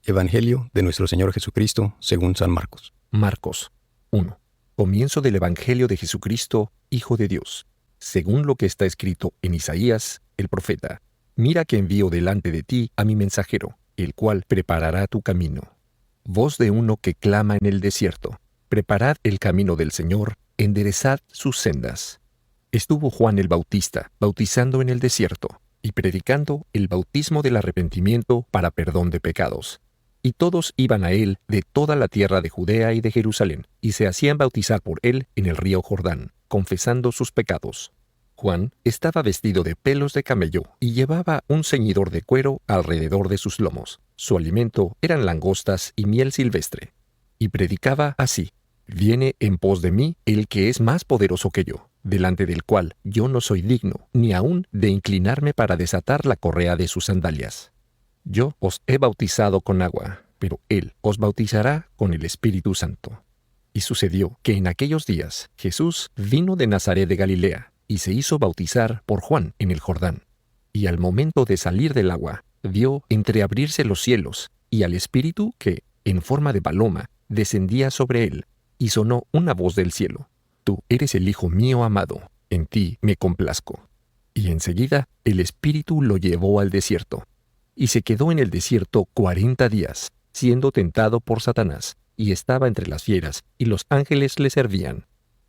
Evangelio de nuestro Señor Jesucristo según San Marcos. Marcos 1. Comienzo del Evangelio de Jesucristo, Hijo de Dios, según lo que está escrito en Isaías, el profeta. Mira que envío delante de ti a mi mensajero, el cual preparará tu camino. Voz de uno que clama en el desierto: preparad el camino del Señor, enderezad sus sendas. Estuvo Juan el Bautista bautizando en el desierto y predicando el bautismo del arrepentimiento para perdón de pecados. Y todos iban a él de toda la tierra de Judea y de Jerusalén, y se hacían bautizar por él en el río Jordán, confesando sus pecados. Juan estaba vestido de pelos de camello y llevaba un ceñidor de cuero alrededor de sus lomos. Su alimento eran langostas y miel silvestre. Y predicaba así: Viene en pos de mí el que es más poderoso que yo, delante del cual yo no soy digno, ni aun de inclinarme para desatar la correa de sus sandalias. Yo os he bautizado con agua, pero él os bautizará con el Espíritu Santo. Y sucedió que en aquellos días Jesús vino de Nazaret de Galilea, y se hizo bautizar por Juan en el Jordán. Y al momento de salir del agua, vio entreabrirse los cielos, y al Espíritu que, en forma de paloma, descendía sobre él, y sonó una voz del cielo: Tú eres el Hijo mío amado, en ti me complazco. Y enseguida el Espíritu lo llevó al desierto. Y se quedó en el desierto 40 días, siendo tentado por Satanás, y estaba entre las fieras, y los ángeles le servían.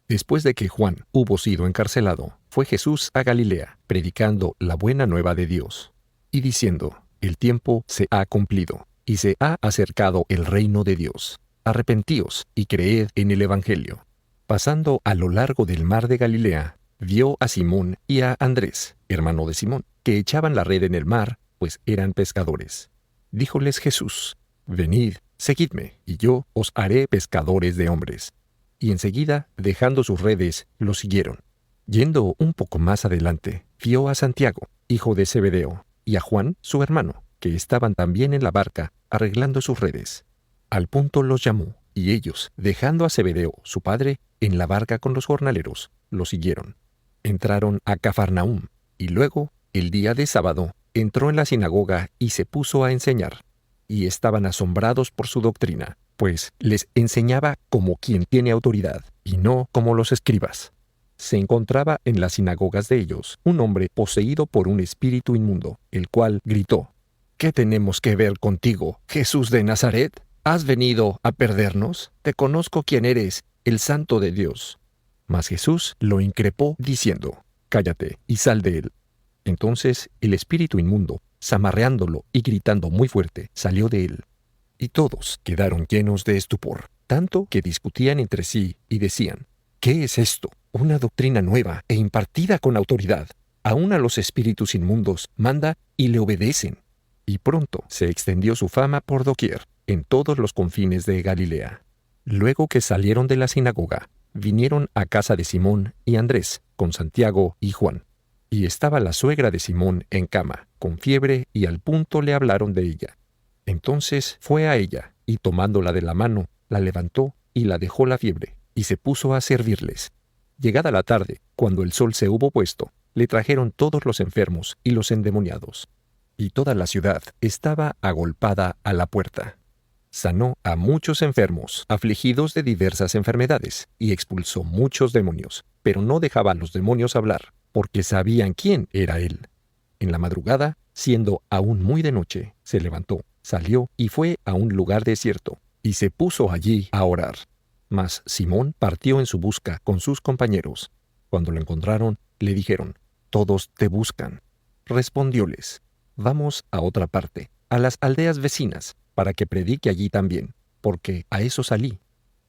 Después de que Juan hubo sido encarcelado, fue Jesús a Galilea, predicando la buena nueva de Dios, y diciendo: El tiempo se ha cumplido, y se ha acercado el reino de Dios. Arrepentíos y creed en el Evangelio. Pasando a lo largo del mar de Galilea, vio a Simón y a Andrés, hermano de Simón, que echaban la red en el mar, pues eran pescadores. Díjoles Jesús: Venid, seguidme, y yo os haré pescadores de hombres. Y enseguida, dejando sus redes, lo siguieron. Yendo un poco más adelante, vio a Santiago, hijo de Zebedeo, y a Juan, su hermano, que estaban también en la barca, arreglando sus redes. Al punto los llamó, y ellos, dejando a Zebedeo, su padre, en la barca con los jornaleros, lo siguieron. Entraron a Cafarnaúm, y luego, el día de sábado, entró en la sinagoga y se puso a enseñar. Y estaban asombrados por su doctrina, pues les enseñaba como quien tiene autoridad, y no como los escribas. Se encontraba en las sinagogas de ellos un hombre poseído por un espíritu inmundo, el cual gritó: ¿Qué tenemos que ver contigo, Jesús de Nazaret? ¿Has venido a perdernos? Te conozco quién eres, el Santo de Dios. Mas Jesús lo increpó diciendo: Cállate y sal de él. Entonces el espíritu inmundo, zamarreándolo y gritando muy fuerte, salió de él. Y todos quedaron llenos de estupor, tanto que discutían entre sí y decían: ¿Qué es esto? Una doctrina nueva e impartida con autoridad. Aún a los espíritus inmundos manda y le obedecen. Y pronto se extendió su fama por doquier, en todos los confines de Galilea. Luego que salieron de la sinagoga, vinieron a casa de Simón y Andrés, con Santiago y Juan. Y estaba la suegra de Simón en cama, con fiebre, y al punto le hablaron de ella. Entonces fue a ella, y tomándola de la mano, la levantó y la dejó la fiebre, y se puso a servirles. Llegada la tarde, cuando el sol se hubo puesto, le trajeron todos los enfermos y los endemoniados. Y toda la ciudad estaba agolpada a la puerta. Sanó a muchos enfermos, afligidos de diversas enfermedades, y expulsó muchos demonios, pero no dejaba a los demonios hablar, porque sabían quién era él. En la madrugada, siendo aún muy de noche, se levantó, salió y fue a un lugar desierto, y se puso allí a orar. Mas Simón partió en su busca con sus compañeros. Cuando lo encontraron, le dijeron: Todos te buscan. Respondióles: Vamos a otra parte, a las aldeas vecinas, para que predique allí también, porque a eso salí.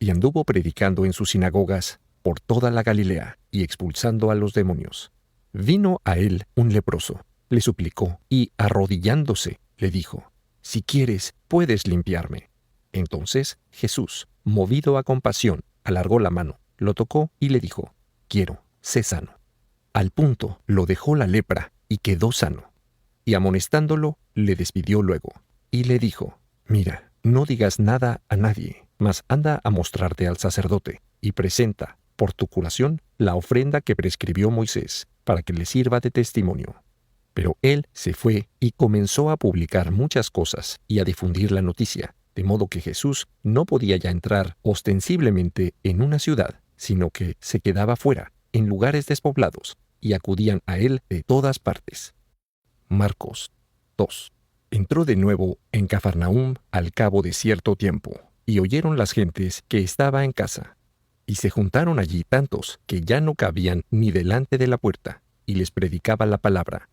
Y anduvo predicando en sus sinagogas por toda la Galilea y expulsando a los demonios. Vino a él un leproso, le suplicó y, arrodillándose, le dijo: Si quieres, puedes limpiarme. Entonces Jesús, movido a compasión, alargó la mano, lo tocó y le dijo: Quiero, sé sano. Al punto lo dejó la lepra y quedó sano. Y amonestándolo, le despidió luego, y le dijo: Mira, no digas nada a nadie, mas anda a mostrarte al sacerdote, y presenta, por tu curación, la ofrenda que prescribió Moisés, para que le sirva de testimonio. Pero él se fue y comenzó a publicar muchas cosas y a difundir la noticia, de modo que Jesús no podía ya entrar ostensiblemente en una ciudad, sino que se quedaba fuera, en lugares despoblados, y acudían a él de todas partes. Marcos 2. Entró de nuevo en Cafarnaúm al cabo de cierto tiempo, y oyeron las gentes que estaba en casa. Y se juntaron allí tantos que ya no cabían ni delante de la puerta, y les predicaba la palabra.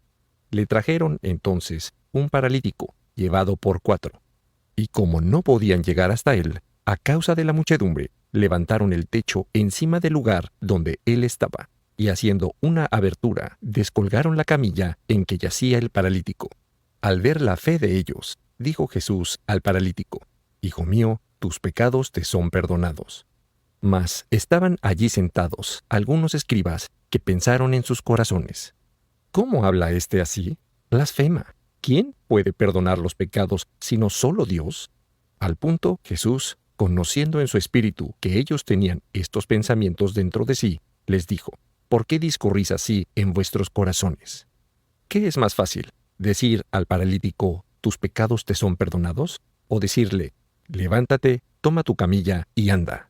Le trajeron entonces un paralítico, llevado por 4. Y como no podían llegar hasta él, a causa de la muchedumbre, levantaron el techo encima del lugar donde él estaba, y haciendo una abertura, descolgaron la camilla en que yacía el paralítico. Al ver la fe de ellos, dijo Jesús al paralítico: Hijo mío, tus pecados te son perdonados. Mas estaban allí sentados algunos escribas que pensaron en sus corazones: ¿Cómo habla éste así? Blasfema. ¿Quién puede perdonar los pecados sino solo Dios? Al punto, Jesús, conociendo en su espíritu que ellos tenían estos pensamientos dentro de sí, les dijo: ¿Por qué discurrís así en vuestros corazones? ¿Qué es más fácil, decir al paralítico: ¿tus pecados te son perdonados? ¿O decirle: levántate, toma tu camilla y anda?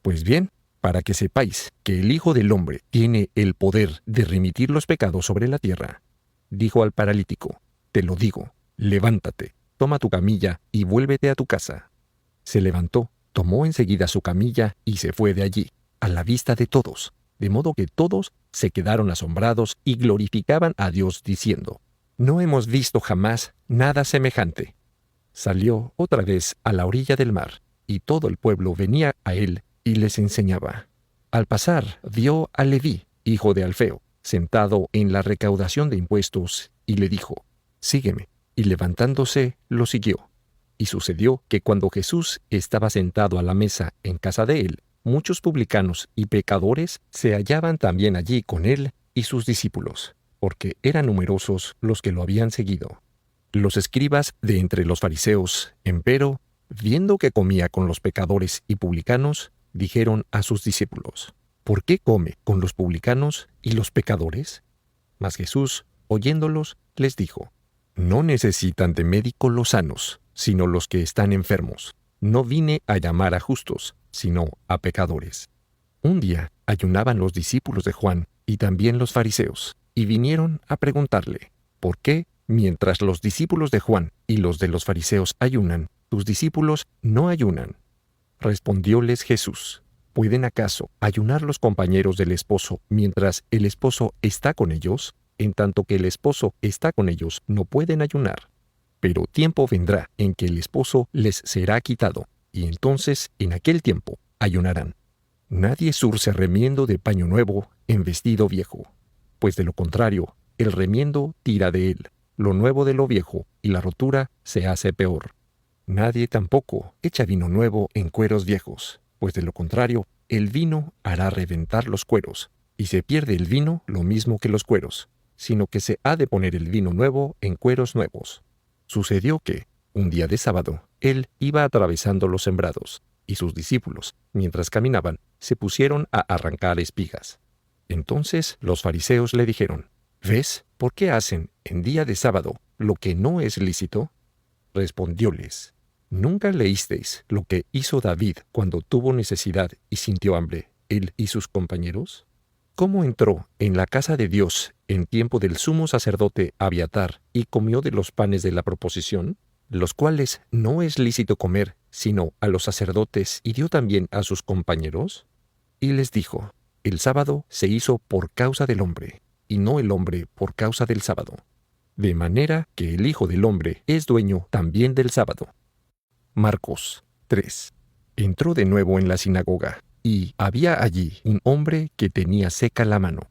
Pues bien, para que sepáis que el Hijo del Hombre tiene el poder de remitir los pecados sobre la tierra, dijo al paralítico: te lo digo, levántate, toma tu camilla y vuélvete a tu casa. Se levantó, tomó enseguida su camilla y se fue de allí, a la vista de todos, de modo que todos se quedaron asombrados y glorificaban a Dios diciendo: no hemos visto jamás nada semejante. Salió otra vez a la orilla del mar, y todo el pueblo venía a él y les enseñaba. Al pasar, vio a Leví, hijo de Alfeo, sentado en la recaudación de impuestos, y le dijo: sígueme. Y levantándose, lo siguió. Y sucedió que cuando Jesús estaba sentado a la mesa en casa de él, muchos publicanos y pecadores se hallaban también allí con él y sus discípulos, porque eran numerosos los que lo habían seguido. Los escribas de entre los fariseos, empero, viendo que comía con los pecadores y publicanos, dijeron a sus discípulos: ¿por qué come con los publicanos y los pecadores? Mas Jesús, oyéndolos, les dijo: no necesitan de médico los sanos, sino los que están enfermos. No vine a llamar a justos, sino a pecadores. Un día ayunaban los discípulos de Juan y también los fariseos, y vinieron a preguntarle: ¿por qué, mientras los discípulos de Juan y los de los fariseos ayunan, tus discípulos no ayunan? Respondióles Jesús: ¿pueden acaso ayunar los compañeros del esposo mientras el esposo está con ellos? En tanto que el esposo está con ellos, no pueden ayunar. Pero tiempo vendrá en que el esposo les será quitado, y entonces, en aquel tiempo, ayunarán. Nadie zurce remiendo de paño nuevo en vestido viejo, pues de lo contrario, el remiendo tira de él, lo nuevo de lo viejo, y la rotura se hace peor. Nadie tampoco echa vino nuevo en cueros viejos, pues de lo contrario, el vino hará reventar los cueros, y se pierde el vino lo mismo que los cueros, sino que se ha de poner el vino nuevo en cueros nuevos. Sucedió que, un día de sábado, él iba atravesando los sembrados, y sus discípulos, mientras caminaban, se pusieron a arrancar espigas. Entonces los fariseos le dijeron: ¿ves por qué hacen en día de sábado lo que no es lícito? Respondióles: ¿nunca leísteis lo que hizo David cuando tuvo necesidad y sintió hambre, él y sus compañeros? ¿Cómo entró en la casa de Dios en tiempo del sumo sacerdote Abiatar y comió de los panes de la proposición, los cuales no es lícito comer sino a los sacerdotes, y dio también a sus compañeros? Y les dijo: el sábado se hizo por causa del hombre, y no el hombre por causa del sábado. De manera que el Hijo del Hombre es dueño también del sábado. Marcos 3. Entró de nuevo en la sinagoga, y había allí un hombre que tenía seca la mano,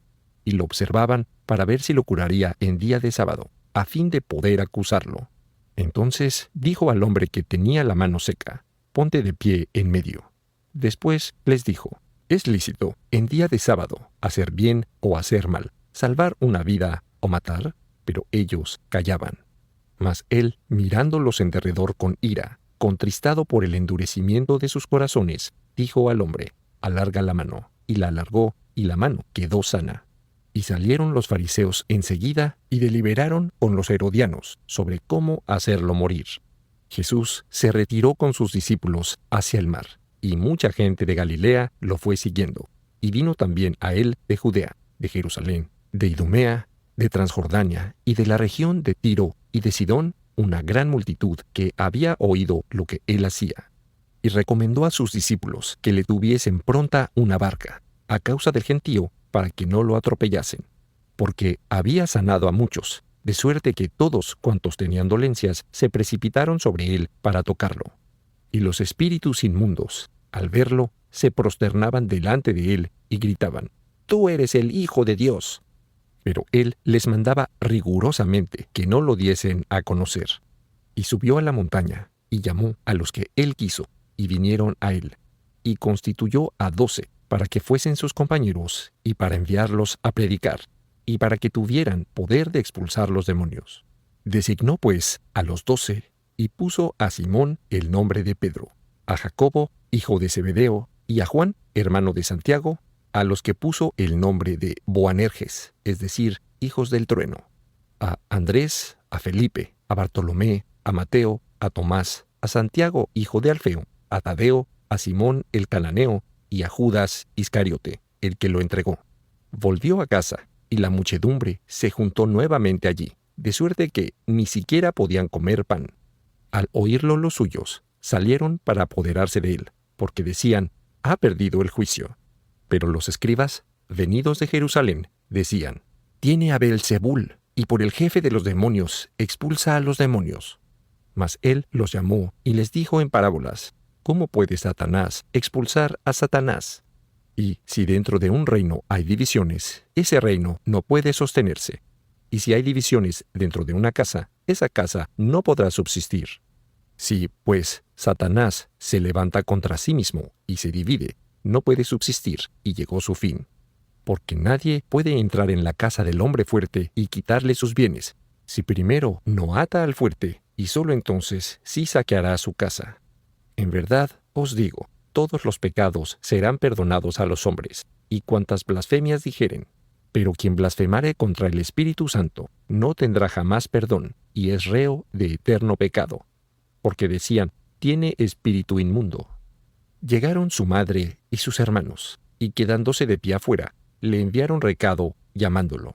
y lo observaban para ver si lo curaría en día de sábado, a fin de poder acusarlo. Entonces dijo al hombre que tenía la mano seca: ponte de pie en medio. Después les dijo: ¿es lícito en día de sábado hacer bien o hacer mal, salvar una vida o matar? Pero ellos callaban. Mas él, mirándolos en derredor con ira, contristado por el endurecimiento de sus corazones, dijo al hombre: alarga la mano. Y la alargó, y la mano quedó sana. Y salieron los fariseos enseguida y deliberaron con los herodianos sobre cómo hacerlo morir. Jesús se retiró con sus discípulos hacia el mar, y mucha gente de Galilea lo fue siguiendo. Y vino también a él de Judea, de Jerusalén, de Idumea, de Transjordania y de la región de Tiro y de Sidón, una gran multitud que había oído lo que él hacía. Y recomendó a sus discípulos que le tuviesen pronta una barca, a causa del gentío, para que no lo atropellasen, porque había sanado a muchos, de suerte que todos cuantos tenían dolencias se precipitaron sobre él para tocarlo. Y los espíritus inmundos, al verlo, se prosternaban delante de él y gritaban: «Tú eres el Hijo de Dios». Pero él les mandaba rigurosamente que no lo diesen a conocer. Y subió a la montaña, y llamó a los que él quiso, y vinieron a él, y constituyó a 12, para que fuesen sus compañeros, y para enviarlos a predicar, y para que tuvieran poder de expulsar los demonios. Designó pues a los 12, y puso a Simón el nombre de Pedro, a Jacobo, hijo de Zebedeo, y a Juan, hermano de Santiago, a los que puso el nombre de Boanerges, es decir, hijos del trueno, a Andrés, a Felipe, a Bartolomé, a Mateo, a Tomás, a Santiago, hijo de Alfeo, a Tadeo, a Simón el cananeo, y a Judas Iscariote, el que lo entregó. Volvió a casa, y la muchedumbre se juntó nuevamente allí, de suerte que ni siquiera podían comer pan. Al oírlo los suyos, salieron para apoderarse de él, porque decían: «Ha perdido el juicio». Pero los escribas, venidos de Jerusalén, decían: «Tiene a Beelzebul, y por el jefe de los demonios expulsa a los demonios». Mas él los llamó y les dijo en parábolas: «¿Cómo puede Satanás expulsar a Satanás? Y si dentro de un reino hay divisiones, ese reino no puede sostenerse. Y si hay divisiones dentro de una casa, esa casa no podrá subsistir. Si, pues, Satanás se levanta contra sí mismo y se divide, no puede subsistir, y llegó su fin. Porque nadie puede entrar en la casa del hombre fuerte y quitarle sus bienes, si primero no ata al fuerte, y sólo entonces sí saqueará su casa. En verdad os digo, todos los pecados serán perdonados a los hombres, y cuantas blasfemias dijeren. Pero quien blasfemare contra el Espíritu Santo no tendrá jamás perdón, y es reo de eterno pecado. Porque decían: «Tiene espíritu inmundo». Llegaron su madre y sus hermanos, y quedándose de pie afuera, le enviaron recado llamándolo.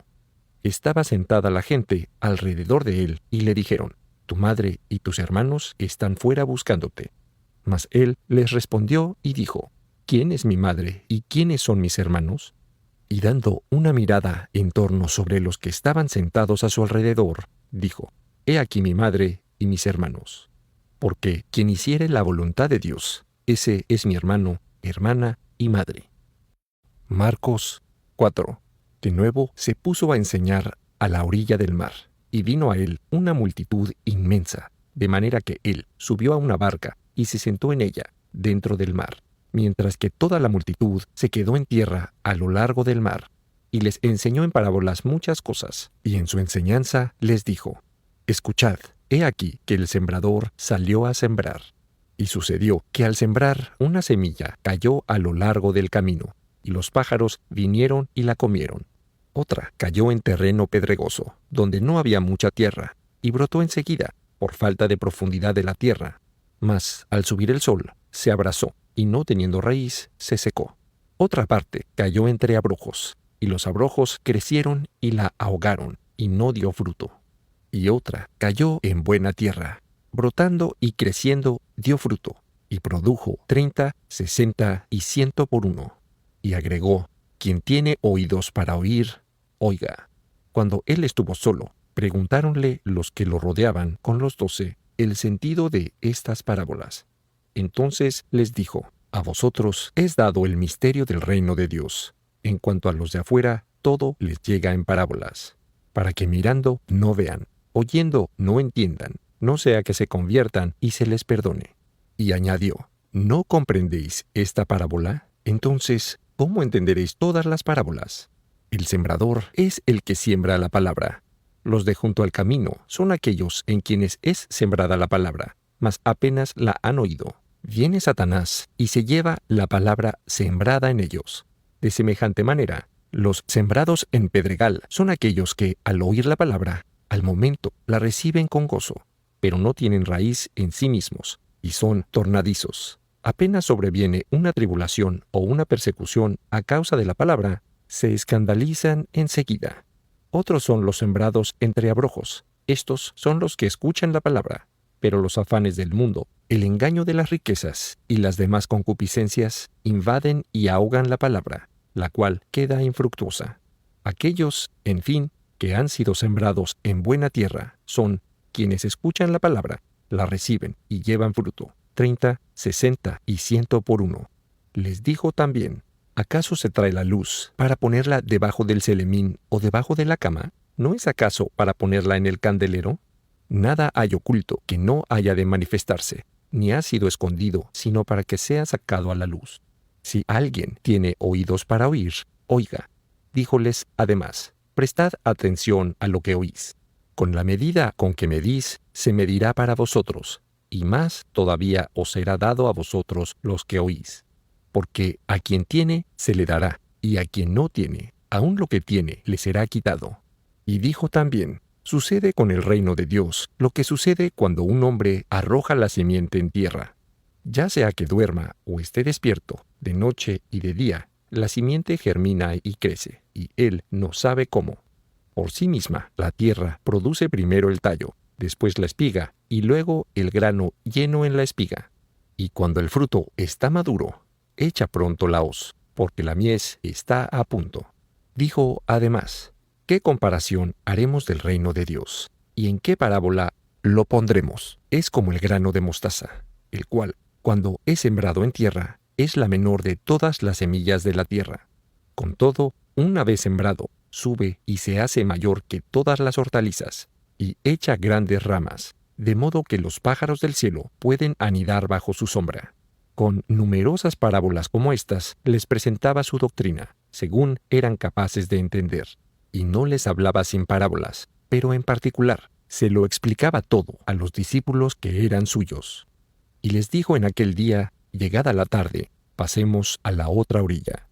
Estaba sentada la gente alrededor de él, y le dijeron: «Tu madre y tus hermanos están fuera buscándote». Mas él les respondió y dijo: «¿Quién es mi madre y quiénes son mis hermanos?». Y dando una mirada en torno sobre los que estaban sentados a su alrededor, dijo: «He aquí mi madre y mis hermanos. Porque quien hiciere la voluntad de Dios, ese es mi hermano, hermana y madre». Marcos 4. De nuevo se puso a enseñar a la orilla del mar, y vino a él una multitud inmensa, de manera que él subió a una barca y se sentó en ella, dentro del mar, mientras que toda la multitud se quedó en tierra a lo largo del mar, y les enseñó en parábolas muchas cosas, y en su enseñanza les dijo: «Escuchad, he aquí que el sembrador salió a sembrar. Y sucedió que al sembrar una semilla cayó a lo largo del camino, y los pájaros vinieron y la comieron. Otra cayó en terreno pedregoso, donde no había mucha tierra, y brotó enseguida, por falta de profundidad de la tierra. Mas al subir el sol, se abrasó, y no teniendo raíz, se secó. Otra parte cayó entre abrojos, y los abrojos crecieron y la ahogaron, y no dio fruto. Y otra cayó en buena tierra, brotando y creciendo dio fruto, y produjo 30, 60 y 100 por uno. Y agregó: «Quien tiene oídos para oír, oiga». Cuando él estuvo solo, preguntáronle los que lo rodeaban con los 12 el sentido de estas parábolas. Entonces les dijo: «A vosotros es dado el misterio del reino de Dios. En cuanto a los de afuera, todo les llega en parábolas, para que mirando no vean, oyendo no entiendan, no sea que se conviertan y se les perdone». Y añadió: «¿No comprendéis esta parábola? Entonces, ¿cómo entenderéis todas las parábolas? El sembrador es el que siembra la palabra. Los de junto al camino son aquellos en quienes es sembrada la palabra, mas apenas la han oído. Viene Satanás y se lleva la palabra sembrada en ellos. De semejante manera, Los sembrados en pedregal son aquellos que, al oír la palabra, al momento la reciben con gozo, pero no tienen raíz en sí mismos, y son tornadizos. Apenas sobreviene una tribulación o una persecución a causa de la palabra, se escandalizan enseguida. Otros son los sembrados entre abrojos. Estos son los que escuchan la palabra, pero los afanes del mundo, el engaño de las riquezas y las demás concupiscencias invaden y ahogan la palabra, la cual queda infructuosa. Aquellos, en fin, que han sido sembrados en buena tierra, son quienes escuchan la palabra, la reciben y llevan fruto, 30, 60 y 100 por uno. Les dijo también: ¿acaso se trae la luz para ponerla debajo del celemín o debajo de la cama? ¿No es acaso para ponerla en el candelero? Nada hay oculto que no haya de manifestarse, ni ha sido escondido, sino para que sea sacado a la luz. Si alguien tiene oídos para oír, oiga. Díjoles además: prestad atención a lo que oís. Con la medida con que medís, se medirá para vosotros, y más todavía os será dado a vosotros los que oís. Porque a quien tiene, se le dará, y a quien no tiene, aun lo que tiene, le será quitado. Y dijo también: sucede con el reino de Dios lo que sucede cuando un hombre arroja la simiente en tierra. Ya sea que duerma o esté despierto, de noche y de día, la simiente germina y crece, y él no sabe cómo. Por sí misma, la tierra produce primero el tallo, después la espiga, y luego el grano lleno en la espiga. Y cuando el fruto está maduro, echa pronto la hoz, porque la mies está a punto. Dijo además: ¿qué comparación haremos del reino de Dios? ¿Y en qué parábola lo pondremos? Es como el grano de mostaza, el cual, cuando es sembrado en tierra, es la menor de todas las semillas de la tierra. Con todo, una vez sembrado, sube y se hace mayor que todas las hortalizas, y echa grandes ramas, de modo que los pájaros del cielo pueden anidar bajo su sombra. Con numerosas parábolas como estas les presentaba su doctrina, según eran capaces de entender. Y no les hablaba sin parábolas, pero en particular se lo explicaba todo a los discípulos que eran suyos. Y les dijo en aquel día: llegada la tarde, pasemos a la otra orilla.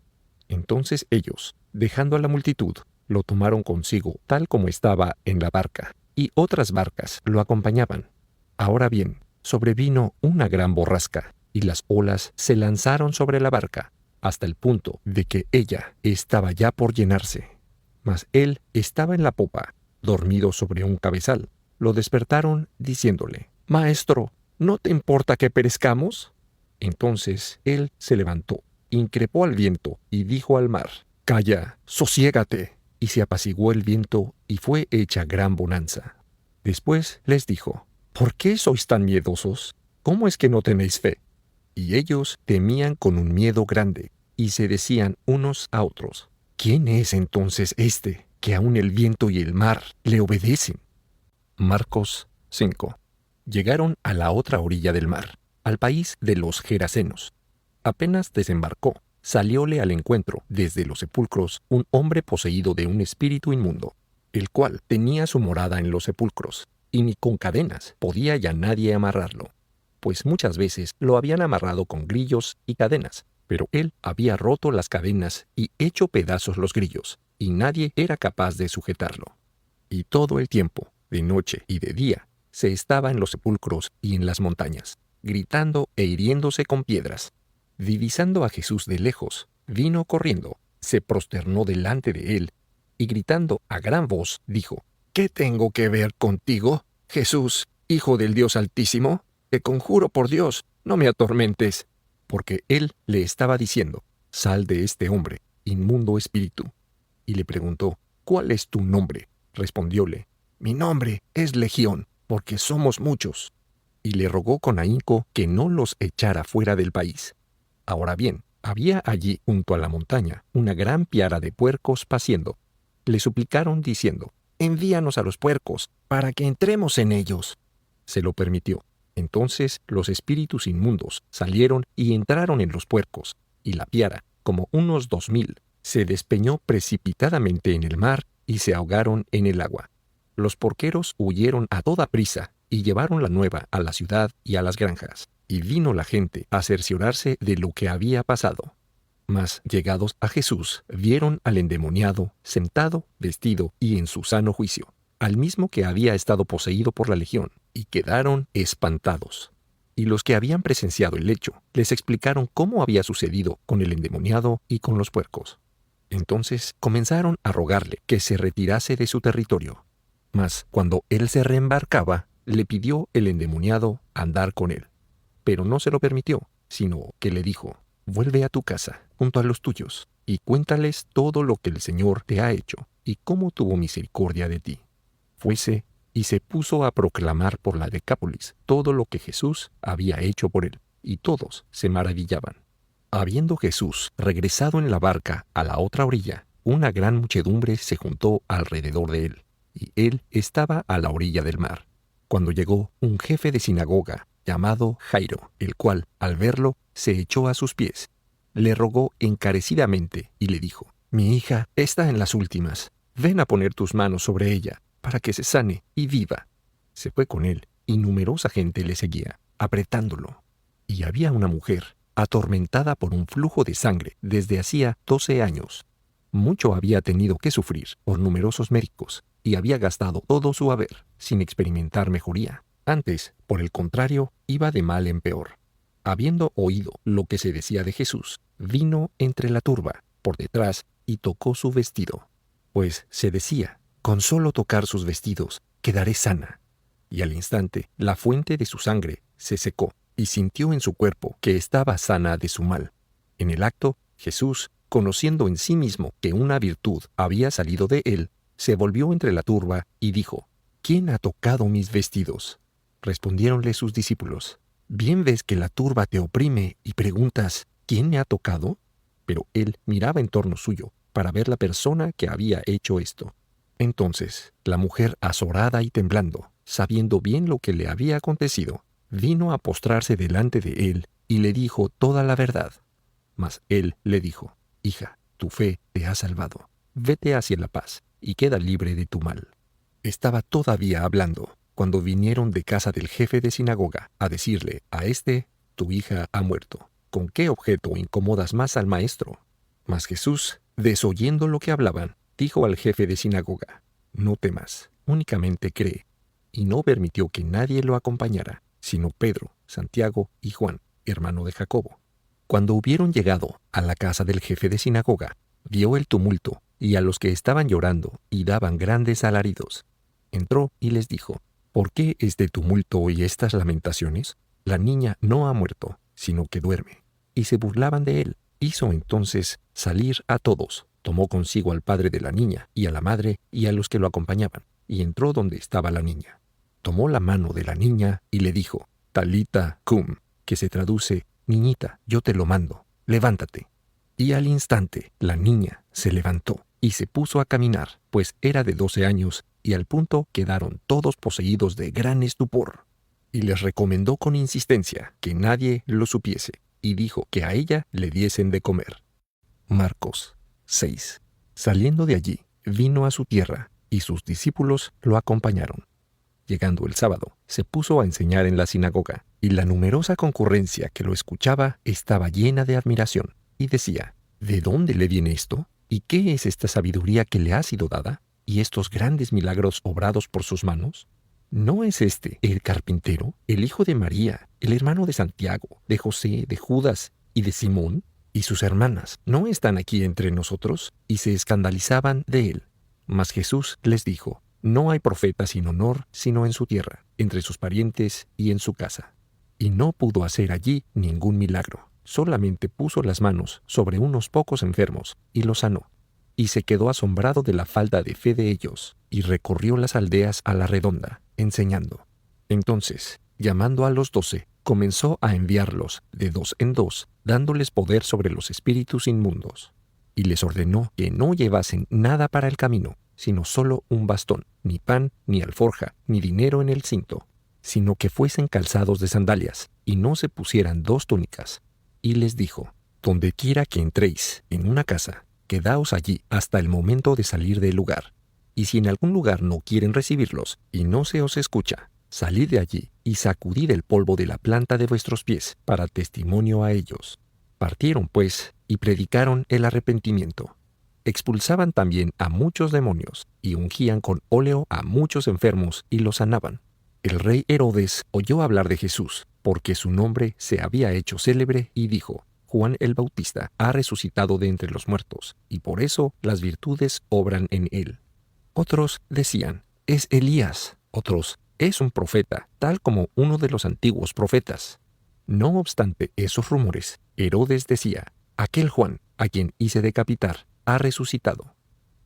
Entonces ellos, dejando a la multitud, lo tomaron consigo tal como estaba en la barca, y otras barcas lo acompañaban. Ahora bien, sobrevino una gran borrasca, y las olas se lanzaron sobre la barca, hasta el punto de que ella estaba ya por llenarse. Mas él estaba en la popa, dormido sobre un cabezal. Lo despertaron diciéndole: Maestro, ¿no te importa que perezcamos? Entonces él se levantó, increpó al viento y dijo al mar: Calla, sosiégate. Y se apaciguó el viento y fue hecha gran bonanza. Después les dijo: ¿por qué sois tan miedosos? ¿Cómo es que no tenéis fe? Y ellos temían con un miedo grande, y se decían unos a otros: ¿quién es entonces este, que aun el viento y el mar le obedecen? Marcos 5. Llegaron a la otra orilla del mar, al país de los Gerasenos. Apenas desembarcó, salióle al encuentro, desde los sepulcros, un hombre poseído de un espíritu inmundo, el cual tenía su morada en los sepulcros, y ni con cadenas podía ya nadie amarrarlo, pues muchas veces lo habían amarrado con grillos y cadenas, pero él había roto las cadenas y hecho pedazos los grillos, y nadie era capaz de sujetarlo. Y todo el tiempo, de noche y de día, se estaba en los sepulcros y en las montañas, gritando e hiriéndose con piedras. Divisando a Jesús de lejos, vino corriendo, se prosternó delante de él, y gritando a gran voz, dijo: ¿qué tengo que ver contigo, Jesús, Hijo del Dios Altísimo? Te conjuro por Dios, no me atormentes. Porque él le estaba diciendo: sal de este hombre, inmundo espíritu. Y le preguntó: ¿cuál es tu nombre? Respondióle: mi nombre es Legión, porque somos muchos. Y le rogó con ahínco que no los echara fuera del país. Ahora bien, había allí junto a la montaña una gran piara de puercos paciendo. Le suplicaron diciendo: envíanos a los puercos, para que entremos en ellos. Se lo permitió. Entonces los espíritus inmundos salieron y entraron en los puercos, y la piara, como unos 2000, se despeñó precipitadamente en el mar y se ahogaron en el agua. Los porqueros huyeron a toda prisa y llevaron la nueva a la ciudad y a las granjas. Y vino la gente a cerciorarse de lo que había pasado. Mas, llegados a Jesús, vieron al endemoniado, sentado, vestido y en su sano juicio, al mismo que había estado poseído por la legión, y quedaron espantados. Y los que habían presenciado el hecho, les explicaron cómo había sucedido con el endemoniado y con los puercos. Entonces comenzaron a rogarle que se retirase de su territorio. Mas, cuando él se reembarcaba, le pidió el endemoniado andar con él. Pero no se lo permitió, sino que le dijo: «Vuelve a tu casa, junto a los tuyos, y cuéntales todo lo que el Señor te ha hecho, y cómo tuvo misericordia de ti». Fuese y se puso a proclamar por la Decápolis todo lo que Jesús había hecho por él, y todos se maravillaban. Habiendo Jesús regresado en la barca a la otra orilla, una gran muchedumbre se juntó alrededor de él, y él estaba a la orilla del mar. Cuando llegó un jefe de sinagoga, llamado Jairo, el cual, al verlo, se echó a sus pies. Le rogó encarecidamente y le dijo: «Mi hija está en las últimas. Ven a poner tus manos sobre ella, para que se sane y viva». Se fue con él, y numerosa gente le seguía, apretándolo. Y había una mujer, atormentada por un flujo de sangre desde hacía 12 años. Mucho había tenido que sufrir por numerosos médicos, y había gastado todo su haber, sin experimentar mejoría. Antes, por el contrario, iba de mal en peor. Habiendo oído lo que se decía de Jesús, vino entre la turba, por detrás, y tocó su vestido. Pues se decía: «Con solo tocar sus vestidos, quedaré sana». Y al instante, la fuente de su sangre se secó, y sintió en su cuerpo que estaba sana de su mal. En el acto, Jesús, conociendo en sí mismo que una virtud había salido de él, se volvió entre la turba y dijo: «¿Quién ha tocado mis vestidos?». Respondiéronle sus discípulos: «Bien ves que la turba te oprime y preguntas: ¿quién me ha tocado?». Pero él miraba en torno suyo para ver la persona que había hecho esto. Entonces, la mujer, azorada y temblando, sabiendo bien lo que le había acontecido, vino a postrarse delante de él y le dijo toda la verdad. Mas él le dijo: «Hija, tu fe te ha salvado. Vete hacia la paz y queda libre de tu mal». Estaba todavía hablando cuando vinieron de casa del jefe de sinagoga a decirle a éste: «Tu hija ha muerto. ¿Con qué objeto incomodas más al maestro?». Mas Jesús, desoyendo lo que hablaban, dijo al jefe de sinagoga: «No temas, únicamente cree». Y no permitió que nadie lo acompañara, sino Pedro, Santiago y Juan, hermano de Jacobo. Cuando hubieron llegado a la casa del jefe de sinagoga, vio el tumulto y a los que estaban llorando y daban grandes alaridos. Entró y les dijo: «¿Por qué este tumulto y estas lamentaciones? La niña no ha muerto, sino que duerme». Y se burlaban de él. Hizo entonces salir a todos, tomó consigo al padre de la niña y a la madre y a los que lo acompañaban, y entró donde estaba la niña. Tomó la mano de la niña y le dijo: «Talita cum», que se traduce: «Niñita, yo te lo mando, levántate». Y al instante la niña se levantó y se puso a caminar, pues era de 12 años, y al punto quedaron todos poseídos de gran estupor. Y les recomendó con insistencia que nadie lo supiese, y dijo que a ella le diesen de comer. Marcos 6. Saliendo de allí, vino a su tierra, y sus discípulos lo acompañaron. Llegando el sábado, se puso a enseñar en la sinagoga, y la numerosa concurrencia que lo escuchaba estaba llena de admiración, y decía: «¿De dónde le viene esto? ¿Y qué es esta sabiduría que le ha sido dada? ¿Y estos grandes milagros obrados por sus manos? ¿No es este el carpintero, el hijo de María, el hermano de Santiago, de José, de Judas y de Simón? ¿Y sus hermanas no están aquí entre nosotros?». Y se escandalizaban de él. Mas Jesús les dijo: «No hay profeta sin honor sino en su tierra, entre sus parientes y en su casa». Y no pudo hacer allí ningún milagro. Solamente puso las manos sobre unos pocos enfermos y los sanó. Y se quedó asombrado de la falta de fe de ellos, y recorrió las aldeas a la redonda, enseñando. Entonces, llamando a los 12, comenzó a enviarlos de 2 en 2, dándoles poder sobre los espíritus inmundos. Y les ordenó que no llevasen nada para el camino, sino solo un bastón, ni pan, ni alforja, ni dinero en el cinto, sino que fuesen calzados de sandalias, y no se pusieran 2 túnicas. Y les dijo: «Donde quiera que entréis en una casa, quedaos allí hasta el momento de salir del lugar. Y si en algún lugar no quieren recibirlos, y no se os escucha, salid de allí y sacudid el polvo de la planta de vuestros pies, para testimonio a ellos». Partieron, pues, y predicaron el arrepentimiento. Expulsaban también a muchos demonios y ungían con óleo a muchos enfermos y los sanaban. El rey Herodes oyó hablar de Jesús, porque su nombre se había hecho célebre, y dijo: Juan el Bautista ha resucitado de entre los muertos, y por eso las virtudes obran en él. Otros decían: es Elías. Otros: es un profeta, tal como uno de los antiguos profetas. No obstante esos rumores, Herodes decía: aquel Juan, a quien hice decapitar, ha resucitado.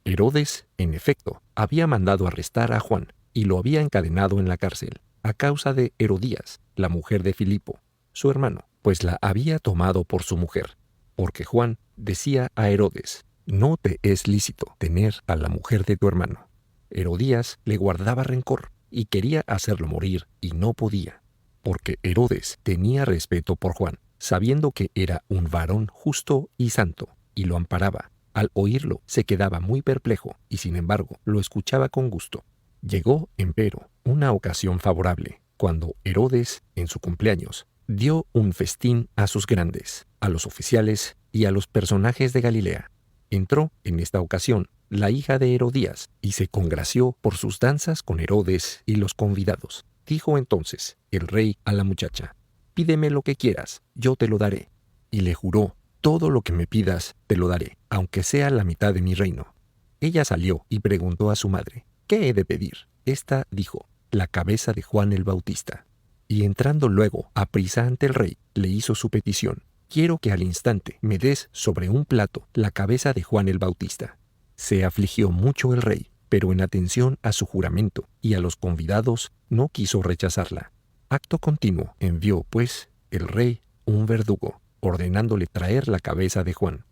Herodes, en efecto, había mandado arrestar a Juan y lo había encadenado en la cárcel, a causa de Herodías, la mujer de Filipo, su hermano, pues la había tomado por su mujer. Porque Juan decía a Herodes: no te es lícito tener a la mujer de tu hermano. Herodías le guardaba rencor y quería hacerlo morir, y no podía, porque Herodes tenía respeto por Juan, sabiendo que era un varón justo y santo, y lo amparaba. Al oírlo se quedaba muy perplejo, y sin embargo lo escuchaba con gusto. Llegó, empero, una ocasión favorable, cuando Herodes, en su cumpleaños, dio un festín a sus grandes, a los oficiales y a los personajes de Galilea. Entró, en esta ocasión, la hija de Herodías, y se congració por sus danzas con Herodes y los convidados. Dijo entonces el rey a la muchacha: pídeme lo que quieras, yo te lo daré. Y le juró: todo lo que me pidas te lo daré, aunque sea la mitad de mi reino. Ella salió y preguntó a su madre: ¿qué he de pedir? Esta dijo: la cabeza de Juan el Bautista. Y entrando luego aprisa ante el rey, le hizo su petición: quiero que al instante me des sobre un plato la cabeza de Juan el Bautista. Se afligió mucho el rey, pero en atención a su juramento y a los convidados no quiso rechazarla. Acto continuo envió, pues, el rey un verdugo, ordenándole traer la cabeza de Juan.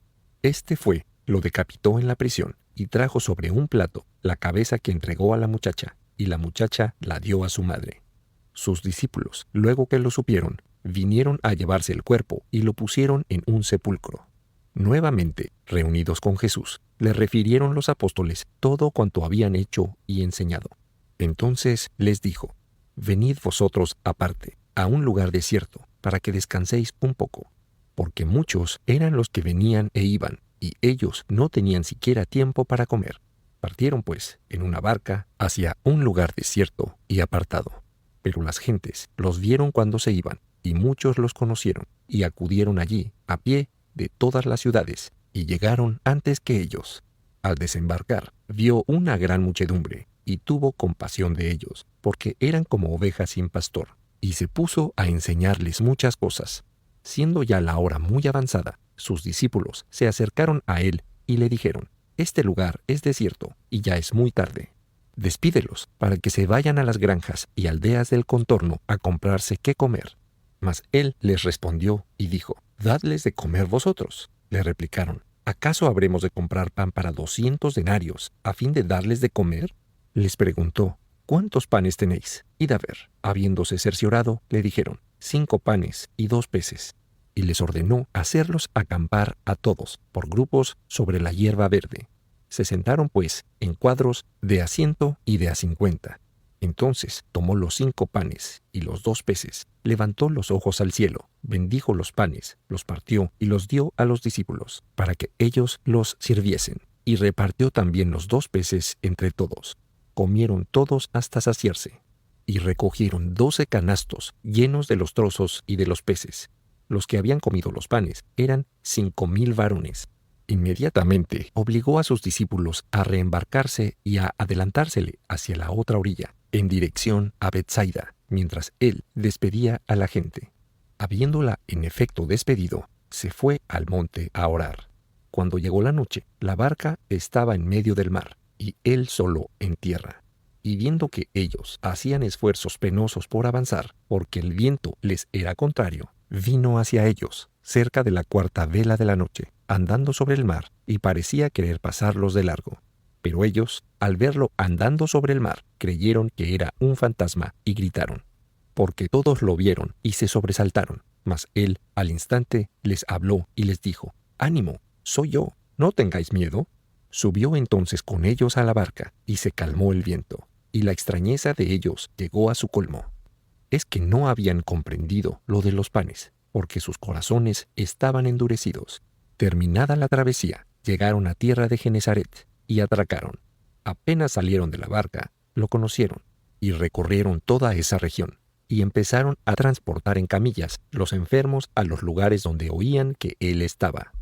Este fue, lo decapitó en la prisión, y trajo sobre un plato la cabeza que entregó a la muchacha, y la muchacha la dio a su madre. Sus discípulos, luego que lo supieron, vinieron a llevarse el cuerpo y lo pusieron en un sepulcro. Nuevamente, reunidos con Jesús, le refirieron los apóstoles todo cuanto habían hecho y enseñado. Entonces les dijo: venid vosotros aparte, a un lugar desierto, para que descanséis un poco, porque muchos eran los que venían e iban, y ellos no tenían siquiera tiempo para comer. Partieron, pues, en una barca hacia un lugar desierto y apartado. Pero las gentes los vieron cuando se iban, y muchos los conocieron, y acudieron allí, a pie, de todas las ciudades, y llegaron antes que ellos. Al desembarcar, vio una gran muchedumbre, y tuvo compasión de ellos, porque eran como ovejas sin pastor, y se puso a enseñarles muchas cosas. Siendo ya la hora muy avanzada, sus discípulos se acercaron a él y le dijeron: este lugar es desierto, y ya es muy tarde. Despídelos, para que se vayan a las granjas y aldeas del contorno a comprarse qué comer. Mas él les respondió y dijo: dadles de comer vosotros. Le replicaron: ¿acaso habremos de comprar pan para 200 denarios a fin de darles de comer? Les preguntó: ¿cuántos panes tenéis? Id a ver. Habiéndose cerciorado, le dijeron: 5 panes y 2 peces. Y les ordenó hacerlos acampar a todos, por grupos, sobre la hierba verde. Se sentaron, pues, en cuadros de a 100 y de a 50. Entonces tomó los 5 panes y los 2 peces, levantó los ojos al cielo, bendijo los panes, los partió y los dio a los discípulos, para que ellos los sirviesen, y repartió también los 2 peces entre todos. Comieron todos hasta saciarse, y recogieron 12 canastos llenos de los trozos y de los peces. Los que habían comido los panes eran 5,000 varones. Inmediatamente obligó a sus discípulos a reembarcarse y a adelantársele hacia la otra orilla, en dirección a Betsaida, mientras él despedía a la gente. Habiéndola en efecto despedido, se fue al monte a orar. Cuando llegó la noche, la barca estaba en medio del mar, y él solo en tierra. Y viendo que ellos hacían esfuerzos penosos por avanzar, porque el viento les era contrario, vino hacia ellos, cerca de la 4ª vela de la noche, andando sobre el mar, y parecía querer pasarlos de largo. Pero ellos, al verlo andando sobre el mar, creyeron que era un fantasma y gritaron, porque todos lo vieron y se sobresaltaron. Mas él, al instante, les habló y les dijo: «Ánimo, soy yo, no tengáis miedo». Subió entonces con ellos a la barca, y se calmó el viento, y la extrañeza de ellos llegó a su colmo. Es que no habían comprendido lo de los panes, porque sus corazones estaban endurecidos. Terminada la travesía, llegaron a tierra de Genesaret y atracaron. Apenas salieron de la barca, lo conocieron y recorrieron toda esa región y empezaron a transportar en camillas los enfermos a los lugares donde oían que él estaba.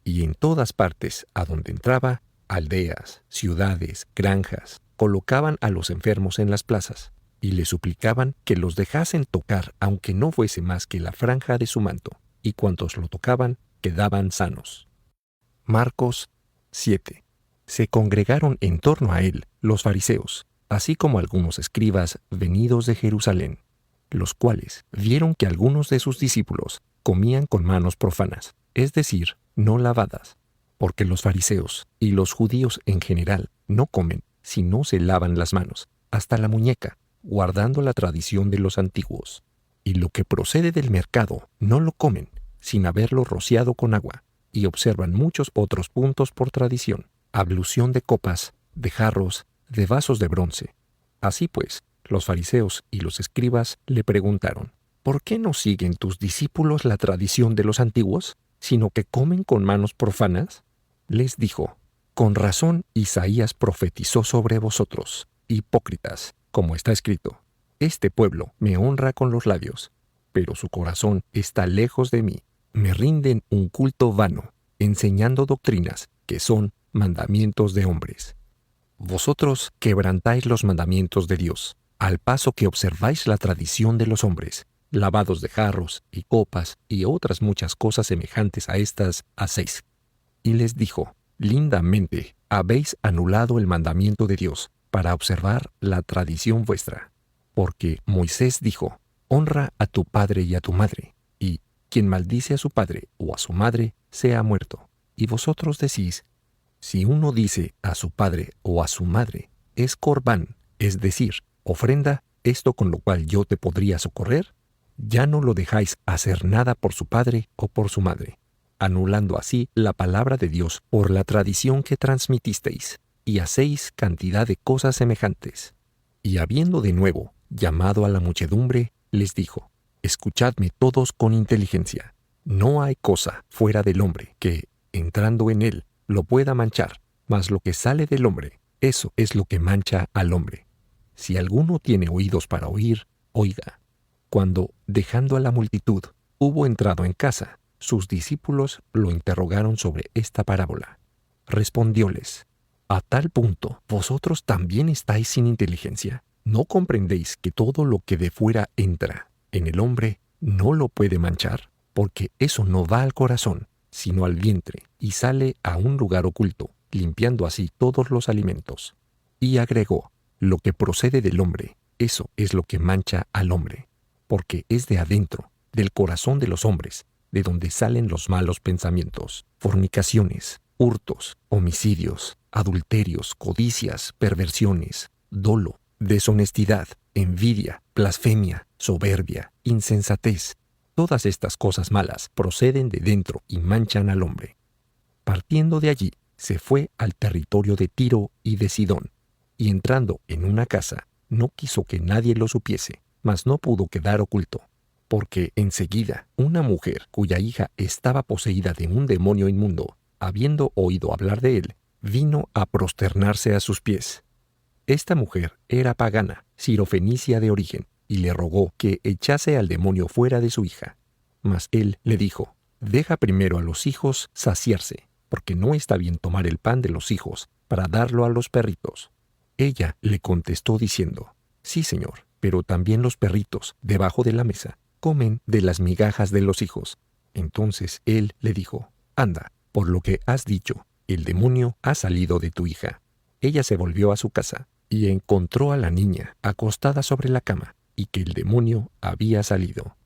Y en todas partes a donde entraba, aldeas, ciudades, granjas, colocaban a los enfermos en las plazas y le suplicaban que los dejasen tocar aunque no fuese más que la franja de su manto, y cuantos lo tocaban quedaban sanos. Marcos 7. Se congregaron en torno a él los fariseos, así como algunos escribas venidos de Jerusalén, los cuales vieron que algunos de sus discípulos comían con manos profanas, es decir, no lavadas, porque los fariseos y los judíos en general no comen si no se lavan las manos, hasta la muñeca, guardando la tradición de los antiguos. Y lo que procede del mercado no lo comen sin haberlo rociado con agua, y observan muchos otros puntos por tradición, ablución de copas, de jarros, de vasos de bronce. Así pues, los fariseos y los escribas le preguntaron: ¿por qué no siguen tus discípulos la tradición de los antiguos, sino que comen con manos profanas? Les dijo: con razón Isaías profetizó sobre vosotros, hipócritas, como está escrito: este pueblo me honra con los labios, pero su corazón está lejos de mí. Me rinden un culto vano, enseñando doctrinas que son mandamientos de hombres. Vosotros quebrantáis los mandamientos de Dios, al paso que observáis la tradición de los hombres, lavados de jarros y copas y otras muchas cosas semejantes a estas hacéis. Y les dijo: lindamente habéis anulado el mandamiento de Dios para observar la tradición vuestra. Porque Moisés dijo: honra a tu padre y a tu madre, y quien maldice a su padre o a su madre sea muerto. Y vosotros decís: si uno dice a su padre o a su madre, es corbán, es decir, ofrenda, esto con lo cual yo te podría socorrer, ya no lo dejáis hacer nada por su padre o por su madre, anulando así la palabra de Dios por la tradición que transmitisteis, y hacéis cantidad de cosas semejantes. Y habiendo de nuevo llamado a la muchedumbre, les dijo: escuchadme todos con inteligencia. No hay cosa fuera del hombre que, entrando en él, lo pueda manchar, mas lo que sale del hombre, eso es lo que mancha al hombre. Si alguno tiene oídos para oír, oiga. Cuando, dejando a la multitud, hubo entrado en casa, sus discípulos lo interrogaron sobre esta parábola. Respondióles: a tal punto, ¿vosotros también estáis sin inteligencia? ¿No comprendéis que todo lo que de fuera entra en el hombre no lo puede manchar? Porque eso no va al corazón, sino al vientre, y sale a un lugar oculto, limpiando así todos los alimentos. Y agregó: lo que procede del hombre, eso es lo que mancha al hombre, porque es de adentro, del corazón de los hombres, de donde salen los malos pensamientos, fornicaciones, hurtos, homicidios, adulterios, codicias, perversiones, dolo, deshonestidad, envidia, blasfemia, soberbia, insensatez. Todas estas cosas malas proceden de dentro y manchan al hombre. Partiendo de allí, se fue al territorio de Tiro y de Sidón, y entrando en una casa, no quiso que nadie lo supiese, mas no pudo quedar oculto, porque enseguida una mujer cuya hija estaba poseída de un demonio inmundo, habiendo oído hablar de él, vino a prosternarse a sus pies. Esta mujer era pagana, sirofenicia de origen, y le rogó que echase al demonio fuera de su hija. Mas él le dijo: deja primero a los hijos saciarse, porque no está bien tomar el pan de los hijos para darlo a los perritos. Ella le contestó diciendo: sí, señor, pero también los perritos, debajo de la mesa, comen de las migajas de los hijos. Entonces él le dijo: anda, por lo que has dicho, el demonio ha salido de tu hija. Ella se volvió a su casa y encontró a la niña acostada sobre la cama, y que el demonio había salido.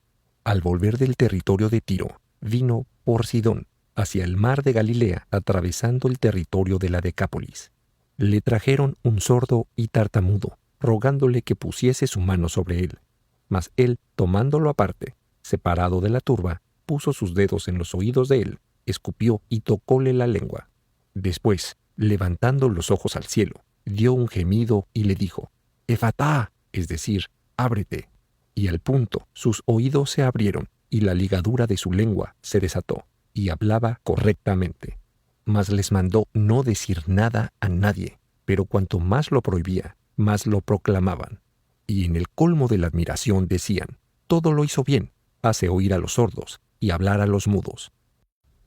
Al volver del territorio de Tiro, vino por Sidón, hacia el mar de Galilea, atravesando el territorio de la Decápolis. Le trajeron un sordo y tartamudo, rogándole que pusiese su mano sobre él. Mas él, tomándolo aparte, separado de la turba, puso sus dedos en los oídos de él, escupió y tocóle la lengua. Después, levantando los ojos al cielo, dio un gemido y le dijo: Efatá, es decir, ábrete. Y al punto sus oídos se abrieron y la ligadura de su lengua se desató. y hablaba correctamente. Mas les mandó no decir nada a nadie, pero cuanto más lo prohibía, más lo proclamaban. Y en el colmo de la admiración decían: todo lo hizo bien, hace oír a los sordos y hablar a los mudos.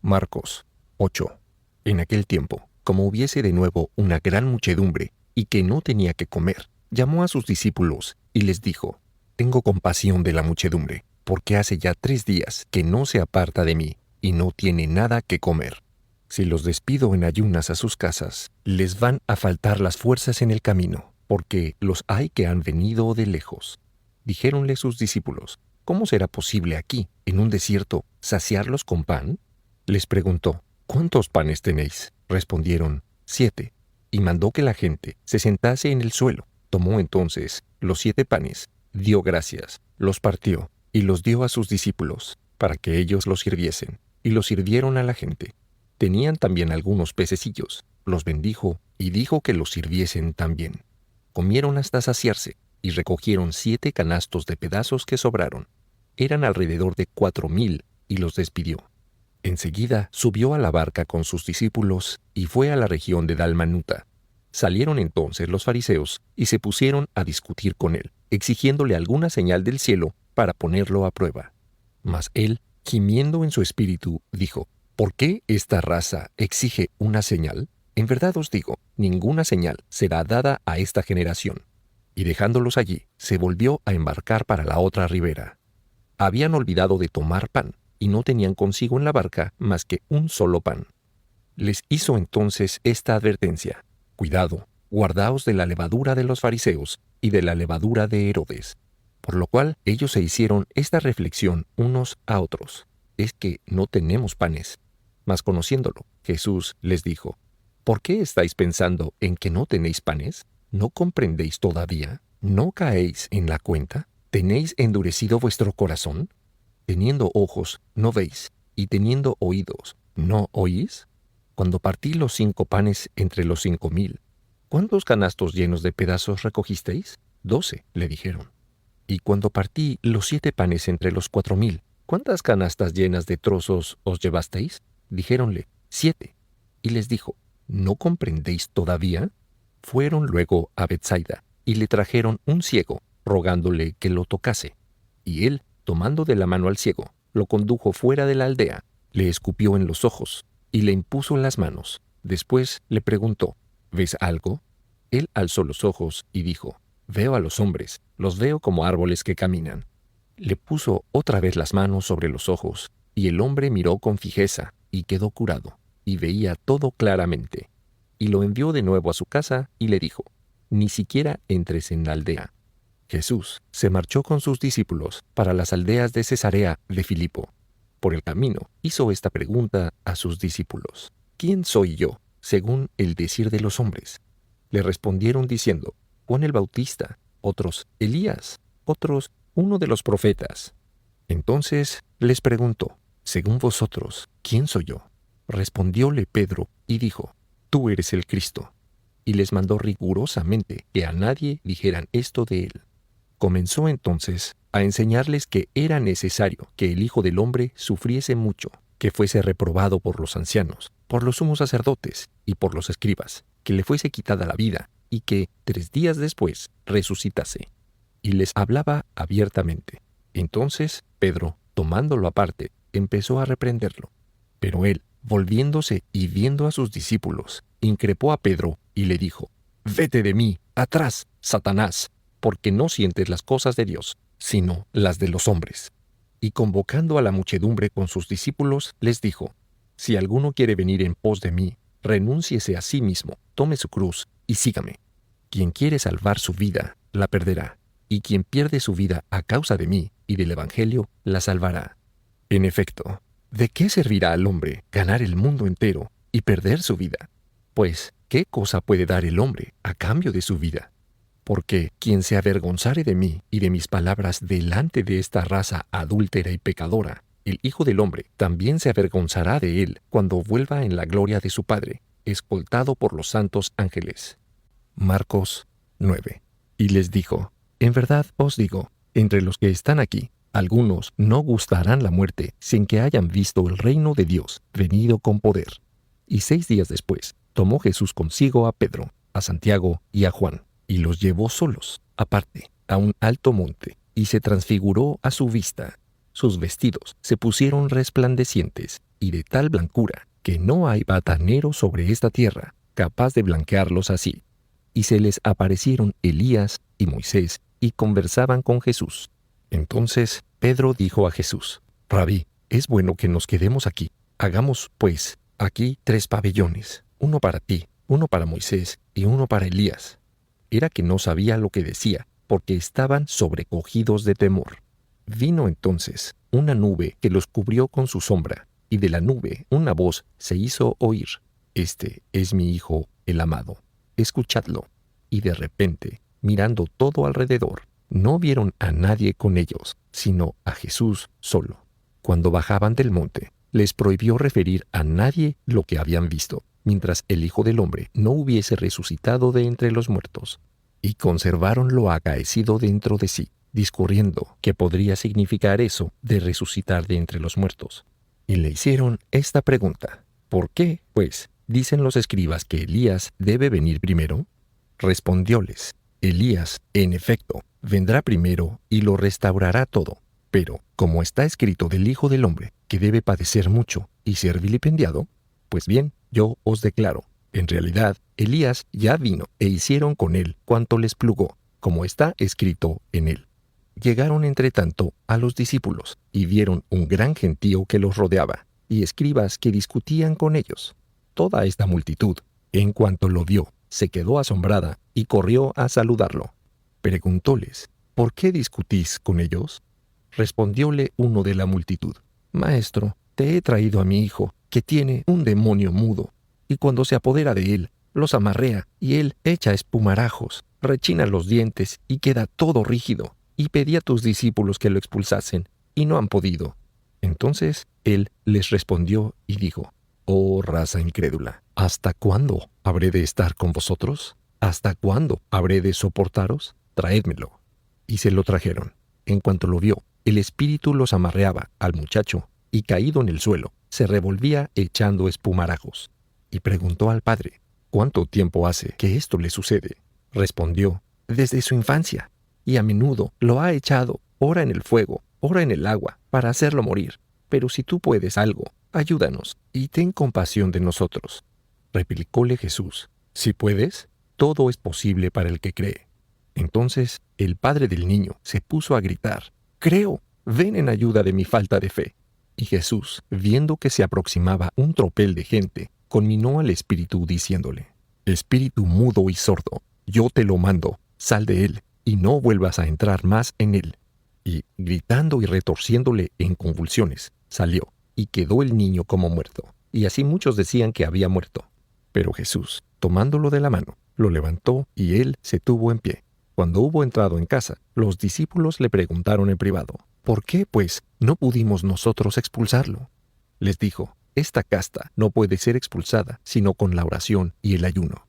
Marcos 8. En aquel tiempo, como hubiese de nuevo una gran muchedumbre, y que no tenía que comer, llamó a sus discípulos y les dijo: tengo compasión de la muchedumbre, porque hace ya 3 días que no se aparta de mí, y no tiene nada que comer. Si los despido en ayunas a sus casas, les van a faltar las fuerzas en el camino, porque los hay que han venido de lejos. Dijéronle sus discípulos: ¿cómo será posible aquí, en un desierto, saciarlos con pan? Les preguntó: ¿cuántos panes tenéis? Respondieron: 7. Y mandó que la gente se sentase en el suelo. Tomó entonces los 7 panes, dio gracias, los partió y los dio a sus discípulos, para que ellos los sirviesen, y los sirvieron a la gente. Tenían también algunos pececillos, los bendijo y dijo que los sirviesen también. Comieron hasta saciarse, y recogieron 7 canastos de pedazos que sobraron. Eran alrededor de 4,000, y los despidió. Enseguida subió a la barca con sus discípulos y fue a la región de Dalmanuta. Salieron entonces los fariseos y se pusieron a discutir con él, exigiéndole alguna señal del cielo para ponerlo a prueba. Mas él, gimiendo en su espíritu, dijo: ¿por qué esta raza exige una señal? En verdad os digo, ninguna señal será dada a esta generación. Y dejándolos allí, se volvió a embarcar para la otra ribera. Habían olvidado de tomar pan, y no tenían consigo en la barca más que un solo pan. Les hizo entonces esta advertencia: cuidado, guardaos de la levadura de los fariseos y de la levadura de Herodes. Por lo cual ellos se hicieron esta reflexión unos a otros: es que no tenemos panes. Mas conociéndolo, Jesús les dijo: ¿por qué estáis pensando en que no tenéis panes? ¿No comprendéis todavía? ¿No caéis en la cuenta? ¿Tenéis endurecido vuestro corazón? Teniendo ojos, no veis, y teniendo oídos, ¿no oís? Cuando partí los 5 panes entre los 5,000, ¿cuántos canastos llenos de pedazos recogisteis? 12, le dijeron. Y cuando partí los 7 panes entre los 4,000, ¿cuántas canastas llenas de trozos os llevasteis? Dijéronle: 7. Y les dijo: ¿no comprendéis todavía? Fueron luego a Betsaida, y le trajeron un ciego, rogándole que lo tocase. Y él, tomando de la mano al ciego, lo condujo fuera de la aldea, le escupió en los ojos, y le impuso en las manos. Después le preguntó: ¿ves algo? Él alzó los ojos y dijo: veo a los hombres, los veo como árboles que caminan. Le puso otra vez las manos sobre los ojos, y el hombre miró con fijeza, y quedó curado, y veía todo claramente. Y lo envió de nuevo a su casa, y le dijo: ni siquiera entres en la aldea. Jesús se marchó con sus discípulos para las aldeas de Cesarea de Filipo. Por el camino hizo esta pregunta a sus discípulos: ¿quién soy yo, según el decir de los hombres? Le respondieron diciendo: Juan el Bautista, otros Elías, otros uno de los profetas. Entonces les preguntó: según vosotros, ¿quién soy yo? Respondióle Pedro y dijo: tú eres el Cristo. Y les mandó rigurosamente que a nadie dijeran esto de él. Comenzó entonces a enseñarles que era necesario que el Hijo del Hombre sufriese mucho, que fuese reprobado por los ancianos, por los sumos sacerdotes y por los escribas, que le fuese quitada la vida y que 3 días después resucitase. Y les hablaba abiertamente. Entonces Pedro, tomándolo aparte, empezó a reprenderlo. Pero él, volviéndose y viendo a sus discípulos, increpó a Pedro y le dijo: vete de mí, atrás, Satanás, porque no sientes las cosas de Dios, sino las de los hombres. Y convocando a la muchedumbre con sus discípulos, les dijo: si alguno quiere venir en pos de mí, renúnciese a sí mismo, tome su cruz y sígame. Quien quiere salvar su vida, la perderá, y quien pierde su vida a causa de mí y del Evangelio, la salvará. En efecto, ¿de qué servirá al hombre ganar el mundo entero y perder su vida? Pues, ¿qué cosa puede dar el hombre a cambio de su vida? Porque quien se avergonzare de mí y de mis palabras delante de esta raza adúltera y pecadora, el Hijo del Hombre también se avergonzará de él cuando vuelva en la gloria de su Padre, escoltado por los santos ángeles. Marcos 9. Y les dijo: en verdad os digo, entre los que están aquí, Algunos no gustarán la muerte sin que hayan visto el reino de Dios venido con poder. Y 6 días después, tomó Jesús consigo a Pedro, a Santiago y a Juan, y los llevó solos, aparte, a un alto monte, y se transfiguró a su vista. Sus vestidos se pusieron resplandecientes y de tal blancura que no hay batanero sobre esta tierra capaz de blanquearlos así. Y se les aparecieron Elías y Moisés y conversaban con Jesús. Entonces Pedro dijo a Jesús: Rabí, es bueno que nos quedemos aquí. Hagamos, pues, aquí 3 pabellones, uno para ti, uno para Moisés y uno para Elías. Era que no sabía lo que decía, porque estaban sobrecogidos de temor. Vino entonces una nube que los cubrió con su sombra, y de la nube una voz se hizo oír: Este es mi Hijo, el amado. Escuchadlo. Y de repente, mirando todo alrededor, no vieron a nadie con ellos, sino a Jesús solo. Cuando bajaban del monte, les prohibió referir a nadie lo que habían visto, mientras el Hijo del Hombre no hubiese resucitado de entre los muertos. Y conservaron lo acaecido dentro de sí, discurriendo qué podría significar eso de resucitar de entre los muertos. Y le hicieron esta pregunta: ¿por qué, pues, dicen los escribas que Elías debe venir primero? Respondióles: Elías, en efecto, vendrá primero y lo restaurará todo. Pero, como está escrito del Hijo del Hombre, que debe padecer mucho y ser vilipendiado, pues bien, yo os declaro, en realidad, Elías ya vino e hicieron con él cuanto les plugó, como está escrito en él. Llegaron entretanto a los discípulos, y vieron un gran gentío que los rodeaba, y escribas que discutían con ellos. Toda esta multitud, en cuanto lo vio, se quedó asombrada y corrió a saludarlo. Preguntóles: ¿por qué discutís con ellos? Respondióle uno de la multitud: Maestro, te he traído a mi hijo, que tiene un demonio mudo, y cuando se apodera de él, los amarrea, y él echa espumarajos, rechina los dientes y queda todo rígido, y pedí a tus discípulos que lo expulsasen, y no han podido. Entonces él les respondió y dijo: Oh raza incrédula, ¿hasta cuándo habré de estar con vosotros? ¿Hasta cuándo habré de soportaros? Traédmelo. Y se lo trajeron. En cuanto lo vio, el espíritu los amarreaba al muchacho, y caído en el suelo, se revolvía echando espumarajos. Y preguntó al padre: ¿cuánto tiempo hace que esto le sucede? Respondió: desde su infancia, y a menudo lo ha echado, ora en el fuego, ora en el agua, para hacerlo morir. Pero si tú puedes algo, ayúdanos, y ten compasión de nosotros. Replicóle Jesús: si puedes, todo es posible para el que cree. Entonces el padre del niño se puso a gritar: Creo, ven en ayuda de mi falta de fe. Y Jesús, viendo que se aproximaba un tropel de gente, conminó al espíritu diciéndole: Espíritu mudo y sordo, yo te lo mando, sal de él, y no vuelvas a entrar más en él. Y, gritando y retorciéndole en convulsiones, salió, y quedó el niño como muerto. Y así muchos decían que había muerto. Pero Jesús, tomándolo de la mano, lo levantó, y él se tuvo en pie. Cuando hubo entrado en casa, los discípulos le preguntaron en privado: ¿por qué, pues, no pudimos nosotros expulsarlo? Les dijo: esta casta no puede ser expulsada sino con la oración y el ayuno.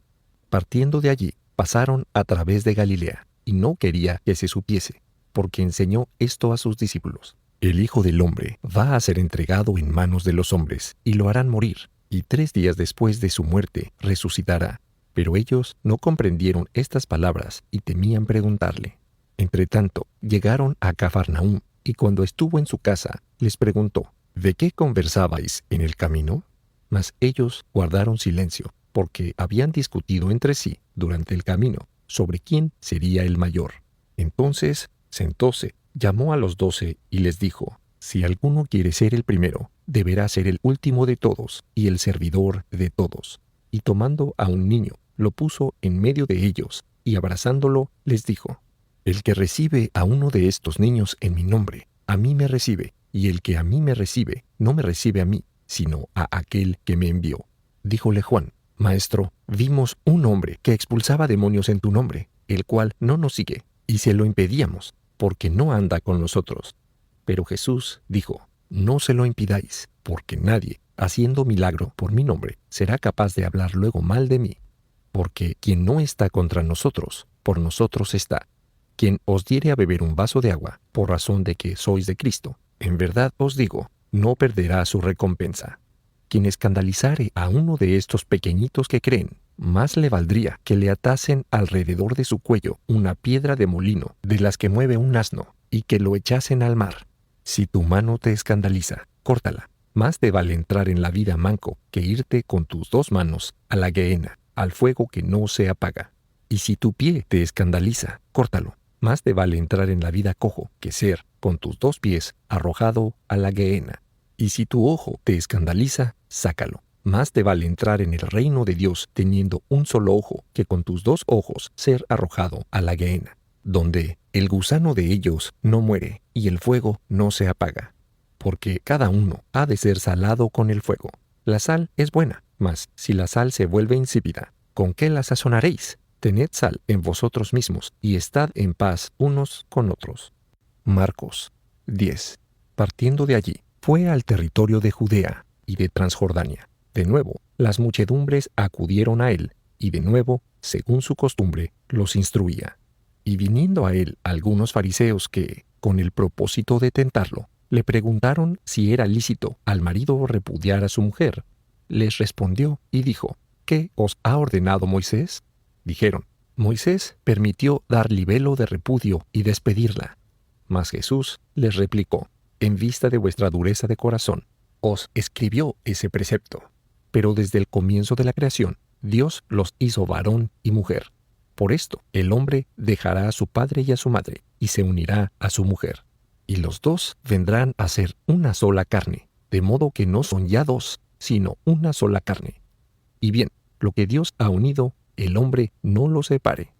Partiendo de allí, pasaron a través de Galilea, y no quería que se supiese, porque enseñó esto a sus discípulos: el Hijo del Hombre va a ser entregado en manos de los hombres, y lo harán morir, y 3 días después de su muerte resucitará. Pero ellos no comprendieron estas palabras y temían preguntarle. Entretanto, llegaron a Cafarnaúm, y cuando estuvo en su casa, les preguntó: ¿de qué conversabais en el camino? Mas ellos guardaron silencio, porque habían discutido entre sí durante el camino sobre quién sería el mayor. Entonces sentóse, llamó a los 12 y les dijo: si alguno quiere ser el primero, deberá ser el último de todos y el servidor de todos. Y tomando a un niño, lo puso en medio de ellos, y abrazándolo, les dijo: el que recibe a uno de estos niños en mi nombre, a mí me recibe, y el que a mí me recibe, no me recibe a mí, sino a aquel que me envió. Díjole Juan: Maestro, vimos un hombre que expulsaba demonios en tu nombre, el cual no nos sigue, y se lo impedíamos, porque no anda con nosotros. Pero Jesús dijo: no se lo impidáis, porque nadie, haciendo milagro por mi nombre, será capaz de hablar luego mal de mí. Porque quien no está contra nosotros, por nosotros está. quien os diere a beber un vaso de agua, por razón de que sois de Cristo, en verdad os digo, no perderá su recompensa. Quien escandalizare a uno de estos pequeñitos que creen, más le valdría que le atasen alrededor de su cuello una piedra de molino, de las que mueve un asno, y que lo echasen al mar. Si tu mano te escandaliza, córtala. Más te vale entrar en la vida manco que irte con tus 2 manos a la gehenna, al fuego que no se apaga. Y si tu pie te escandaliza, córtalo. Más te vale entrar en la vida cojo que ser, con tus 2 pies, arrojado a la gehenna. Y si tu ojo te escandaliza, sácalo. Más te vale entrar en el reino de Dios teniendo un solo ojo que con tus 2 ojos ser arrojado a la gehenna, donde el gusano de ellos no muere y el fuego no se apaga. Porque cada uno ha de ser salado con el fuego. La sal es buena, mas si la sal se vuelve insípida, ¿con qué la sazonaréis? Tened sal en vosotros mismos y estad en paz unos con otros. Marcos 10. Partiendo de allí, fue al territorio de Judea y de Transjordania. De nuevo, las muchedumbres acudieron a él, y de nuevo, según su costumbre, los instruía. Y viniendo a él algunos fariseos que, con el propósito de tentarlo, le preguntaron si era lícito al marido repudiar a su mujer. Les respondió y dijo, ¿qué os ha ordenado Moisés? Dijeron, Moisés permitió dar libelo de repudio y despedirla. Mas Jesús les replicó, en vista de vuestra dureza de corazón, os escribió ese precepto. Pero desde el comienzo de la creación, Dios los hizo varón y mujer. Por esto, el hombre dejará a su padre y a su madre, y se unirá a su mujer. Y los 2 vendrán a ser una sola carne, de modo que no son ya 2, sino una sola carne. Y bien, lo que Dios ha unido, el hombre no lo separe.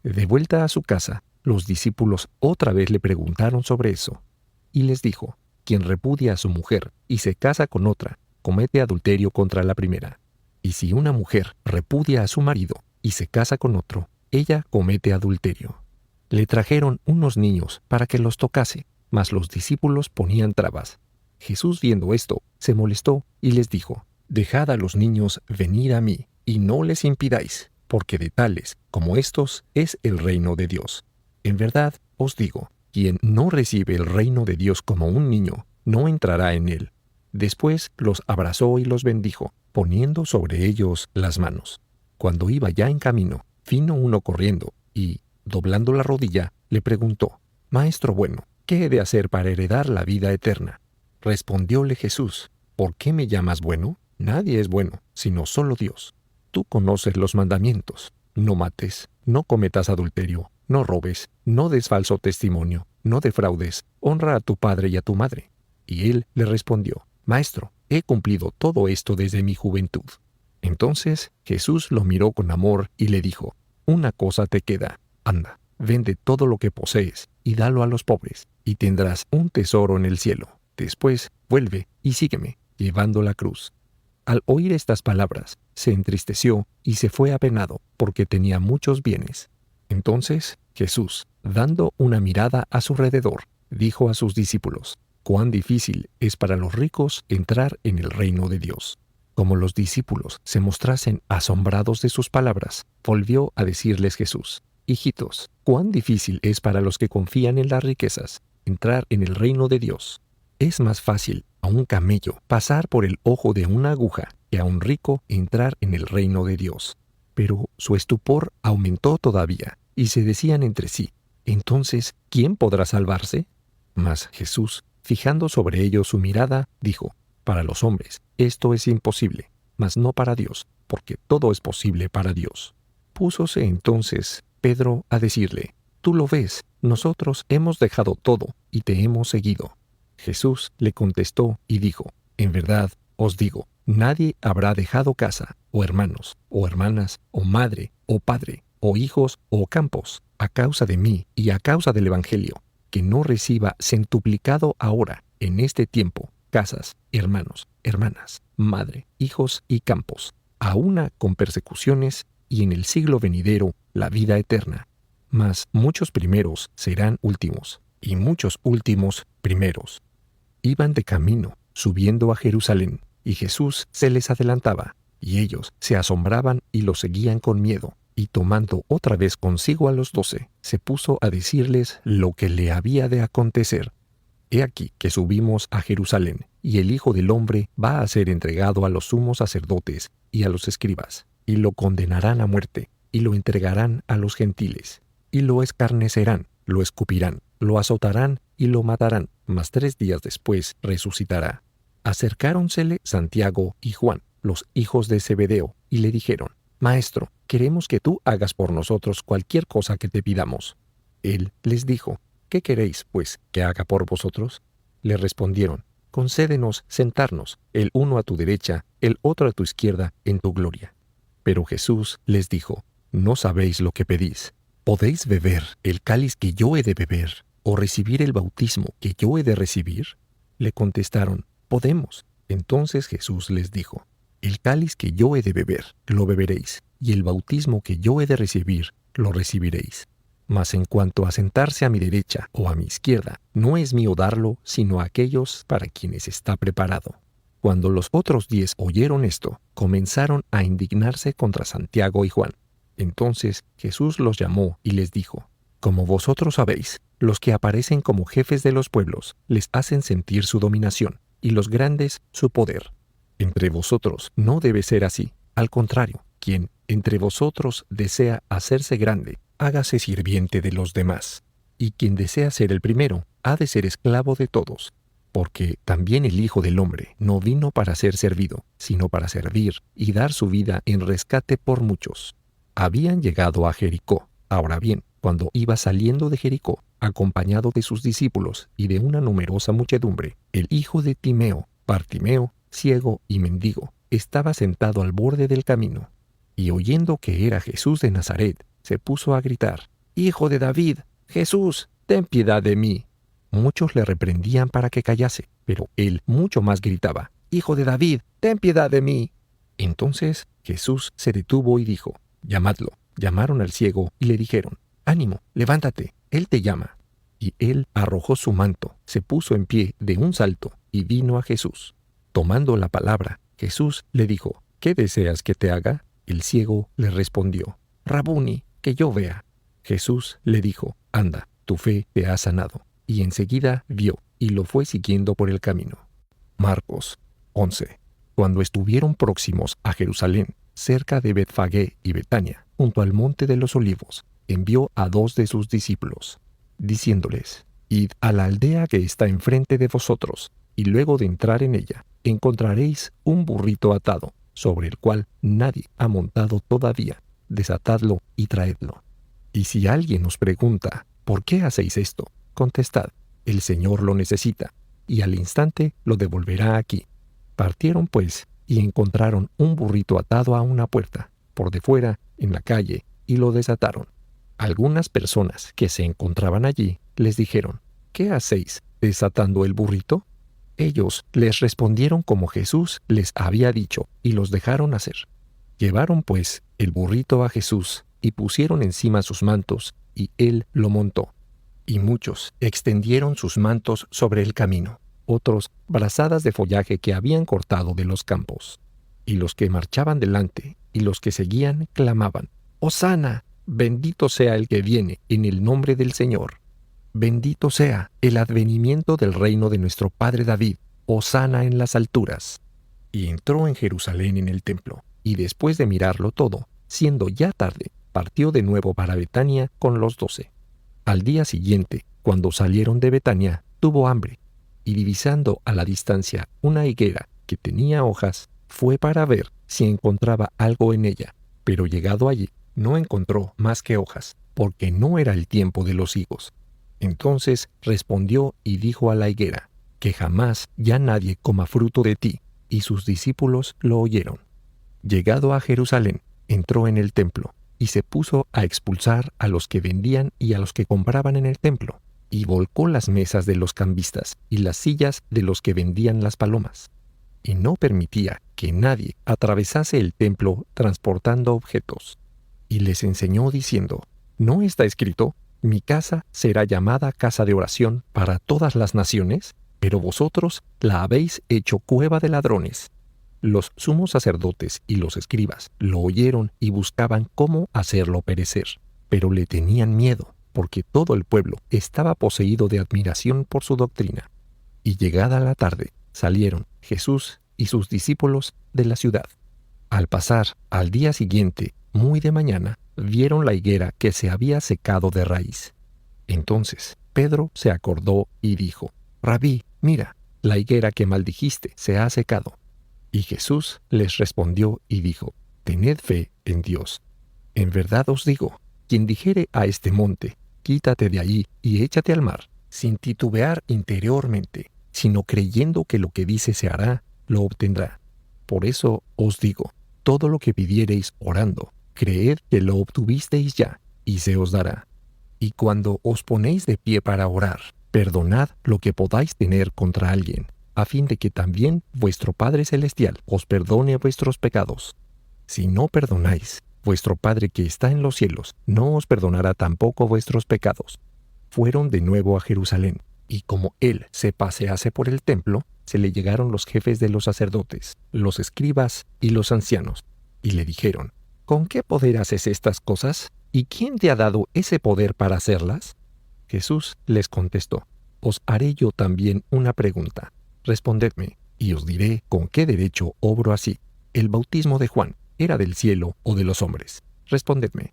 De vuelta a su casa, los discípulos otra vez le preguntaron sobre eso. Y les dijo, quien repudia a su mujer y se casa con otra, comete adulterio contra la primera. Y si una mujer repudia a su marido y se casa con otro, ella comete adulterio. Le trajeron unos niños para que los tocase, mas los discípulos ponían trabas. Jesús, viendo esto, se molestó y les dijo, dejad a los niños venir a mí, y no les impidáis, porque de tales como estos es el reino de Dios. En verdad os digo, quien no recibe el reino de Dios como un niño, no entrará en él. Después los abrazó y los bendijo, poniendo sobre ellos las manos. Cuando iba ya en camino, vino uno corriendo, y, doblando la rodilla, le preguntó, Maestro bueno, ¿qué he de hacer para heredar la vida eterna? Respondióle Jesús, ¿por qué me llamas bueno? Nadie es bueno, sino solo Dios. Tú conoces los mandamientos. No mates, no cometas adulterio, no robes, no des falso testimonio, no defraudes, honra a tu padre y a tu madre. Y él le respondió, Maestro, he cumplido todo esto desde mi juventud. Entonces Jesús lo miró con amor y le dijo, una cosa te queda, anda, vende todo lo que posees y dalo a los pobres, y tendrás un tesoro en el cielo. Después vuelve y sígueme, llevando la cruz. Al oír estas palabras, se entristeció y se fue apenado, porque tenía muchos bienes. Entonces Jesús, dando una mirada a su alrededor, dijo a sus discípulos, cuán difícil es para los ricos entrar en el reino de Dios. Como los discípulos se mostrasen asombrados de sus palabras, volvió a decirles Jesús, hijitos, cuán difícil es para los que confían en las riquezas entrar en el reino de Dios. Es más fácil a un camello pasar por el ojo de una aguja que a un rico entrar en el reino de Dios. Pero su estupor aumentó todavía, y se decían entre sí, entonces, ¿quién podrá salvarse? Mas Jesús, fijando sobre ellos su mirada, dijo, para los hombres esto es imposible, mas no para Dios, porque todo es posible para Dios. Púsose entonces Pedro a decirle, tú lo ves, nosotros hemos dejado todo y te hemos seguido. Jesús le contestó y dijo, en verdad os digo, nadie habrá dejado casa, o hermanos, o hermanas, o madre, o padre, o hijos, o campos, a causa de mí y a causa del Evangelio, que no reciba centuplicado ahora, en este tiempo, casas, hermanos, hermanas, madre, hijos y campos, a una con persecuciones, y en el siglo venidero la vida eterna. Mas muchos primeros serán últimos, y muchos últimos primeros. Iban de camino, subiendo a Jerusalén, y Jesús se les adelantaba, y ellos se asombraban y lo seguían con miedo, Y tomando otra vez consigo a los 12, se puso a decirles lo que le había de acontecer. He aquí que subimos a Jerusalén, y el Hijo del Hombre va a ser entregado a los sumos sacerdotes y a los escribas, y lo condenarán a muerte, y lo entregarán a los gentiles, y lo escarnecerán, lo escupirán, lo azotarán y lo matarán, mas 3 días después resucitará. Acercáronsele Santiago y Juan, los hijos de Zebedeo, y le dijeron: Maestro, queremos que tú hagas por nosotros cualquier cosa que te pidamos. Él les dijo: ¿Qué queréis, pues, que haga por vosotros? Le respondieron: Concédenos sentarnos, el uno a tu derecha, el otro a tu izquierda, en tu gloria. Pero Jesús les dijo: No sabéis lo que pedís. ¿Podéis beber el cáliz que yo he de beber, o recibir el bautismo que yo he de recibir? Le contestaron: Podemos. Entonces Jesús les dijo: El cáliz que yo he de beber, lo beberéis, y el bautismo que yo he de recibir, lo recibiréis. Mas en cuanto a sentarse a mi derecha o a mi izquierda, no es mío darlo, sino a aquellos para quienes está preparado. Cuando los otros 10 oyeron esto, comenzaron a indignarse contra Santiago y Juan. Entonces Jesús los llamó y les dijo: Como vosotros sabéis, los que aparecen como jefes de los pueblos les hacen sentir su dominación, y los grandes su poder. Entre vosotros no debe ser así. Al contrario, quien entre vosotros desea hacerse grande, hágase sirviente de los demás. Y quien desea ser el primero, ha de ser esclavo de todos. Porque también el Hijo del Hombre no vino para ser servido, sino para servir y dar su vida en rescate por muchos. Habían llegado a Jericó. Ahora bien, cuando iba saliendo de Jericó, acompañado de sus discípulos y de una numerosa muchedumbre, el hijo de Timeo, Bartimeo, ciego y mendigo, estaba sentado al borde del camino. Y oyendo que era Jesús de Nazaret, se puso a gritar: «Hijo de David, Jesús, ten piedad de mí». Muchos le reprendían para que callase, pero él mucho más gritaba: «Hijo de David, ten piedad de mí». Entonces Jesús se detuvo y dijo: «Llamadlo». Llamaron al ciego y le dijeron: «Ánimo, levántate, él te llama». Y él arrojó su manto, se puso en pie de un salto y vino a Jesús. Tomando la palabra, Jesús le dijo: «¿Qué deseas que te haga?». El ciego le respondió: «Rabuni, que yo vea». Jesús le dijo: «Anda, tu fe te ha sanado». Y enseguida vio y lo fue siguiendo por el camino. Marcos 11. Cuando estuvieron próximos a Jerusalén, cerca de Betfagé y Betania, junto al monte de los Olivos, envió a 2 de sus discípulos, diciéndoles: «Id a la aldea que está enfrente de vosotros, y luego de entrar en ella, encontraréis un burrito atado, sobre el cual nadie ha montado todavía. Desatadlo y traedlo. Y si alguien os pregunta: ¿por qué hacéis esto?, contestad: el Señor lo necesita, y al instante lo devolverá aquí». Partieron pues, y encontraron un burrito atado a una puerta, por de fuera, en la calle, y lo desataron. Algunas personas que se encontraban allí les dijeron: «¿Qué hacéis desatando el burrito?». Ellos les respondieron como Jesús les había dicho, y los dejaron hacer. Llevaron pues el burrito a Jesús, y pusieron encima sus mantos, y él lo montó. Y muchos extendieron sus mantos sobre el camino, otros brazadas de follaje que habían cortado de los campos. Y los que marchaban delante y los que seguían clamaban: «Hosana, bendito sea el que viene en el nombre del Señor. Bendito sea el advenimiento del reino de nuestro padre David. Hosana en las alturas». Y entró en Jerusalén en el templo, y después de mirarlo todo, siendo ya tarde, partió de nuevo para Betania con los 12. Al día siguiente, cuando salieron de Betania, tuvo hambre, y divisando a la distancia una higuera que tenía hojas, fue para ver si encontraba algo en ella. Pero llegado allí, no encontró más que hojas, porque no era el tiempo de los higos. Entonces respondió y dijo a la higuera: «Que jamás ya nadie coma fruto de ti». Y sus discípulos lo oyeron. Llegado a Jerusalén, entró en el templo, y se puso a expulsar a los que vendían y a los que compraban en el templo, y volcó las mesas de los cambistas y las sillas de los que vendían las palomas. Y no permitía que nadie atravesase el templo transportando objetos. Y les enseñó diciendo: «¿No está escrito: mi casa será llamada casa de oración para todas las naciones? Pero vosotros la habéis hecho cueva de ladrones». Los sumos sacerdotes y los escribas lo oyeron y buscaban cómo hacerlo perecer, pero le tenían miedo, porque todo el pueblo estaba poseído de admiración por su doctrina. Y llegada la tarde, salieron Jesús y sus discípulos de la ciudad. Al pasar al día siguiente, muy de mañana, vieron la higuera que se había secado de raíz. Entonces Pedro se acordó y dijo: Rabí, mira, la higuera que maldijiste se ha secado. Y Jesús les respondió y dijo: Tened fe en Dios. En verdad os digo, quien dijere a este monte: Quítate de allí y échate al mar, sin titubear interiormente, sino creyendo que lo que dice se hará, lo obtendrá. Por eso os digo, todo lo que pidiereis orando, creed que lo obtuvisteis ya, y se os dará. Y cuando os ponéis de pie para orar, perdonad lo que podáis tener contra alguien, a fin de que también vuestro Padre Celestial os perdone vuestros pecados. Si no perdonáis, vuestro Padre que está en los cielos no os perdonará tampoco vuestros pecados. Fueron de nuevo a Jerusalén, y como él se pasease por el templo, se le llegaron los jefes de los sacerdotes, los escribas y los ancianos, y le dijeron: ¿Con qué poder haces estas cosas? ¿Y quién te ha dado ese poder para hacerlas? Jesús les contestó: Os haré yo también una pregunta. Respondedme, y os diré con qué derecho obro así. ¿El bautismo de Juan era del cielo o de los hombres? Respondedme.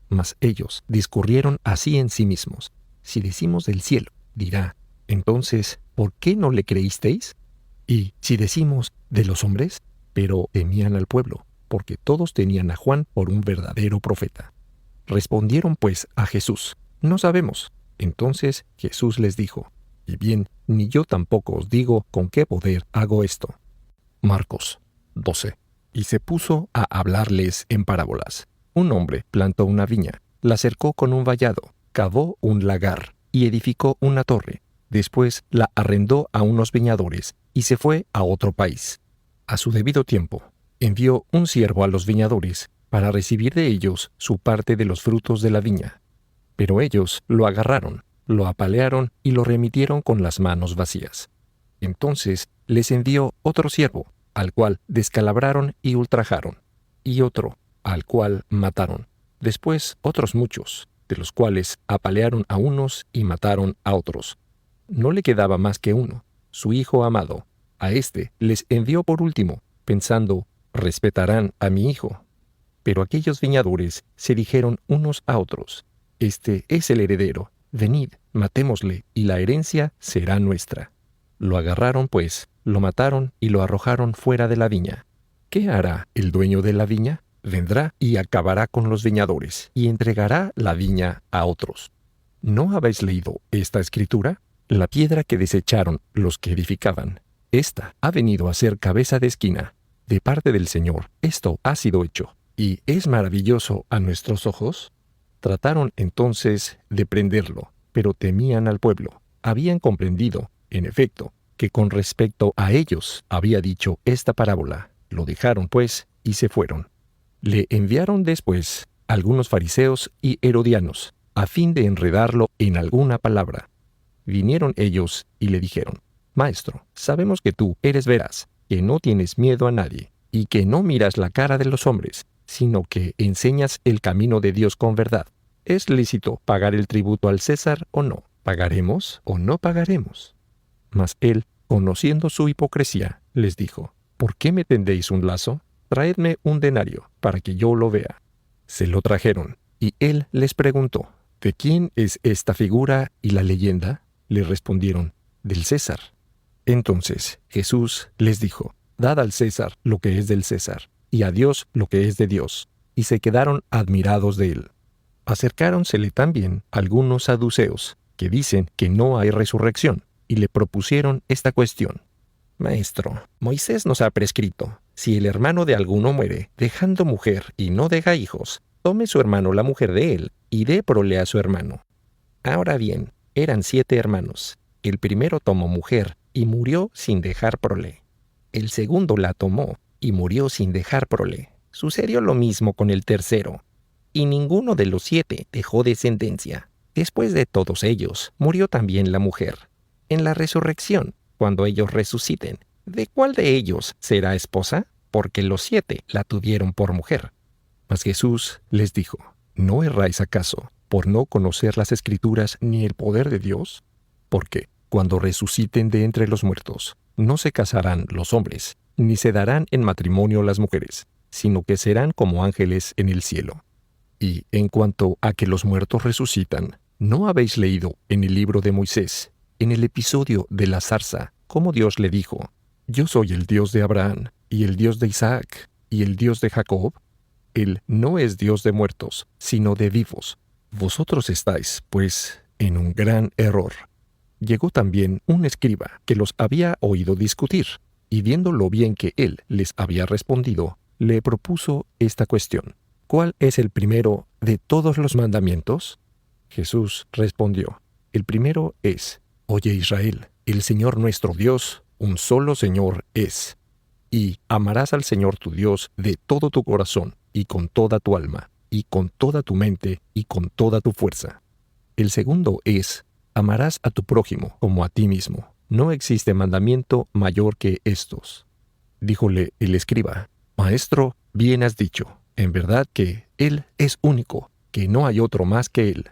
Mas ellos discurrieron así en sí mismos: Si decimos del cielo, dirá, entonces, ¿por qué no le creísteis? Y si decimos de los hombres, pero temían al pueblo, porque todos tenían a Juan por un verdadero profeta. Respondieron pues a Jesús: No sabemos. Entonces Jesús les dijo: Y bien, ni yo tampoco os digo con qué poder hago esto. Marcos 12. Y se puso a hablarles en parábolas. Un hombre plantó una viña, la cercó con un vallado, cavó un lagar y edificó una torre. Después la arrendó a unos viñadores y se fue a otro país. A su debido tiempo, envió un siervo a los viñadores para recibir de ellos su parte de los frutos de la viña. Pero ellos lo agarraron, lo apalearon y lo remitieron con las manos vacías. Entonces les envió otro siervo, al cual descalabraron y ultrajaron, y otro, al cual mataron. Después otros muchos, de los cuales apalearon a unos y mataron a otros. No le quedaba más que uno, su hijo amado. A éste les envió por último, pensando: respetarán a mi hijo. Pero aquellos viñadores se dijeron unos a otros: Este es el heredero, venid, matémosle, y la herencia será nuestra. Lo agarraron pues, lo mataron y lo arrojaron fuera de la viña. ¿Qué hará el dueño de la viña? Vendrá y acabará con los viñadores, y entregará la viña a otros. ¿No habéis leído esta escritura? La piedra que desecharon los que edificaban, esta ha venido a ser cabeza de esquina. De parte del Señor, esto ha sido hecho, y es maravilloso a nuestros ojos. Trataron entonces de prenderlo, pero temían al pueblo. Habían comprendido, en efecto, que con respecto a ellos había dicho esta parábola. Lo dejaron, pues, y se fueron. Le enviaron después algunos fariseos y herodianos, a fin de enredarlo en alguna palabra. Vinieron ellos y le dijeron: Maestro, sabemos que tú eres veraz, que no tienes miedo a nadie, y que no miras la cara de los hombres, sino que enseñas el camino de Dios con verdad. ¿Es lícito pagar el tributo al César o no? ¿Pagaremos o no pagaremos? Mas él, conociendo su hipocresía, les dijo: ¿Por qué me tendéis un lazo? Traedme un denario, para que yo lo vea. Se lo trajeron, y él les preguntó: ¿De quién es esta figura y la leyenda? Le respondieron: del César. Entonces Jesús les dijo: Dad al César lo que es del César, y a Dios lo que es de Dios. Y se quedaron admirados de él. Acercáronsele también algunos saduceos, que dicen que no hay resurrección, y le propusieron esta cuestión: Maestro, Moisés nos ha prescrito: si el hermano de alguno muere, dejando mujer y no deja hijos, tome su hermano la mujer de él, y dé prole a su hermano. Ahora bien, eran 7 hermanos. El primero tomó mujer, y murió sin dejar prole. El segundo la tomó, y murió sin dejar prole. Sucedió lo mismo con el tercero. Y ninguno de los 7 dejó descendencia. Después de todos ellos, murió también la mujer. En la resurrección, cuando ellos resuciten, ¿de cuál de ellos será esposa? porque los 7 la tuvieron por mujer. Mas Jesús les dijo: ¿No erráis acaso por no conocer las Escrituras ni el poder de Dios? Porque cuando resuciten de entre los muertos, no se casarán los hombres, ni se darán en matrimonio las mujeres, sino que serán como ángeles en el cielo. Y en cuanto a que los muertos resucitan, ¿no habéis leído en el libro de Moisés, en el episodio de la zarza, cómo Dios le dijo: Yo soy el Dios de Abraham, y el Dios de Isaac, y el Dios de Jacob? Él no es Dios de muertos, sino de vivos. Vosotros estáis, pues, en un gran error. Llegó también un escriba que los había oído discutir, y viendo lo bien que él les había respondido, le propuso esta cuestión: ¿Cuál es el primero de todos los mandamientos? Jesús respondió: El primero es: Oye Israel, el Señor nuestro Dios, un solo Señor es. Y amarás al Señor tu Dios de todo tu corazón, y con toda tu alma, y con toda tu mente, y con toda tu fuerza. El segundo es: Amarás a tu prójimo como a ti mismo. No existe mandamiento mayor que estos. Díjole el escriba: Maestro, bien has dicho. En verdad que Él es único, que no hay otro más que Él.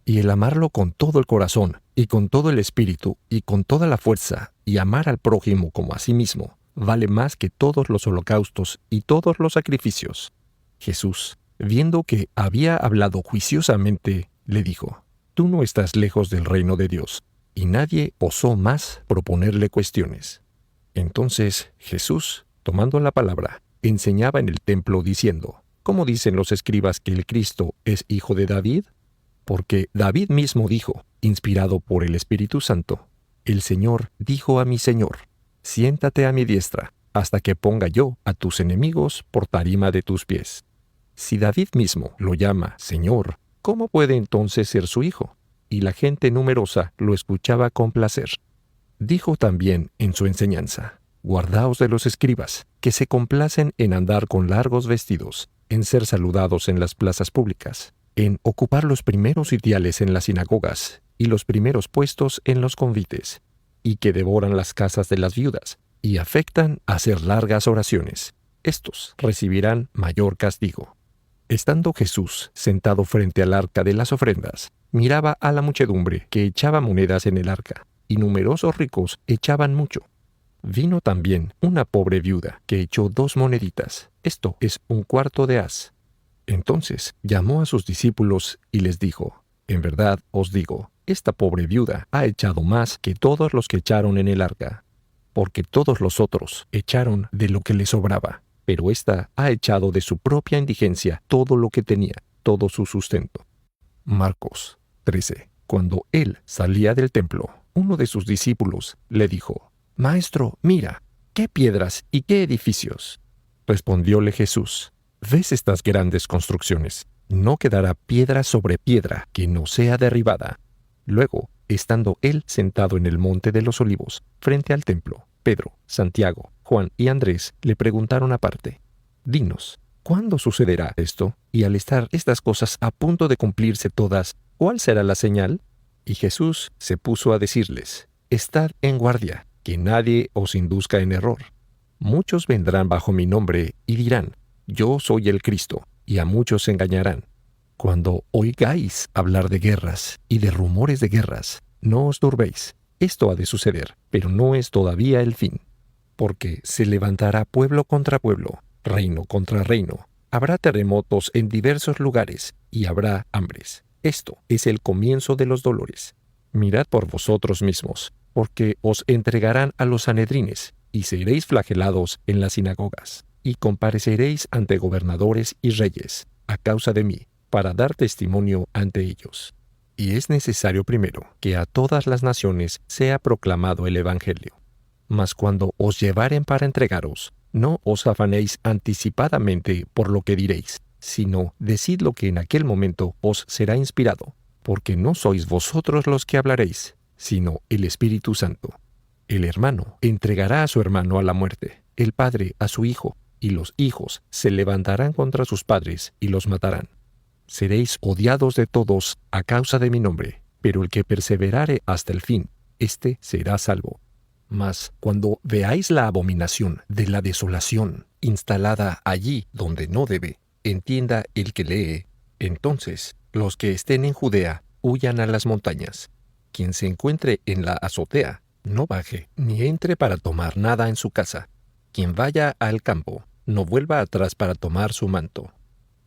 Y el amarlo con todo el corazón, y con todo el espíritu, y con toda la fuerza, y amar al prójimo como a sí mismo, vale más que todos los holocaustos y todos los sacrificios. Jesús, viendo que había hablado juiciosamente, le dijo: Tú no estás lejos del reino de Dios. Y nadie osó más proponerle cuestiones. Entonces Jesús, tomando la palabra, enseñaba en el templo diciendo: ¿Cómo dicen los escribas que el Cristo es hijo de David? Porque David mismo dijo, inspirado por el Espíritu Santo: El Señor dijo a mi Señor: Siéntate a mi diestra, hasta que ponga yo a tus enemigos por tarima de tus pies. Si David mismo lo llama Señor, ¿cómo puede entonces ser su hijo? Y la gente numerosa lo escuchaba con placer. Dijo también en su enseñanza: Guardaos de los escribas, que se complacen en andar con largos vestidos, en ser saludados en las plazas públicas, en ocupar los primeros sitiales en las sinagogas y los primeros puestos en los convites, y que devoran las casas de las viudas, y afectan a hacer largas oraciones. Estos recibirán mayor castigo. Estando Jesús sentado frente al arca de las ofrendas, miraba a la muchedumbre que echaba monedas en el arca, y numerosos ricos echaban mucho. Vino también una pobre viuda que echó 2 moneditas, esto es 1/4 de haz. Entonces llamó a sus discípulos y les dijo: En verdad os digo, esta pobre viuda ha echado más que todos los que echaron en el arca, porque todos los otros echaron de lo que les sobraba, pero ésta ha echado de su propia indigencia todo lo que tenía, todo su sustento. Marcos 13. Cuando él salía del templo, uno de sus discípulos le dijo: Maestro, mira, qué piedras y qué edificios. Respondióle Jesús: ¿Ves estas grandes construcciones? No quedará piedra sobre piedra que no sea derribada. Luego, estando él sentado en el monte de los Olivos, frente al templo, Pedro, Santiago, Juan y Andrés le preguntaron aparte: Dinos, ¿cuándo sucederá esto? Y al estar estas cosas a punto de cumplirse todas, ¿cuál será la señal? Y Jesús se puso a decirles: Estad en guardia, que nadie os induzca en error. Muchos vendrán bajo mi nombre y dirán: Yo soy el Cristo, y a muchos se engañarán. Cuando oigáis hablar de guerras y de rumores de guerras, no os turbéis. Esto ha de suceder, pero no es todavía el fin. Porque se levantará pueblo contra pueblo, reino contra reino. Habrá terremotos en diversos lugares y habrá hambres. Esto es el comienzo de los dolores. Mirad por vosotros mismos, porque os entregarán a los sanedrines, y seréis flagelados en las sinagogas, y compareceréis ante gobernadores y reyes, a causa de mí, para dar testimonio ante ellos. Y es necesario primero que a todas las naciones sea proclamado el Evangelio. Mas cuando os llevaren para entregaros, no os afanéis anticipadamente por lo que diréis, sino decid lo que en aquel momento os será inspirado, porque no sois vosotros los que hablaréis, sino el Espíritu Santo. El hermano entregará a su hermano a la muerte, el padre a su hijo, y los hijos se levantarán contra sus padres y los matarán. Seréis odiados de todos a causa de mi nombre, pero el que perseverare hasta el fin, éste será salvo. Mas cuando veáis la abominación de la desolación instalada allí donde no debe, entienda el que lee, entonces los que estén en Judea huyan a las montañas. Quien se encuentre en la azotea, no baje, ni entre para tomar nada en su casa. Quien vaya al campo, no vuelva atrás para tomar su manto.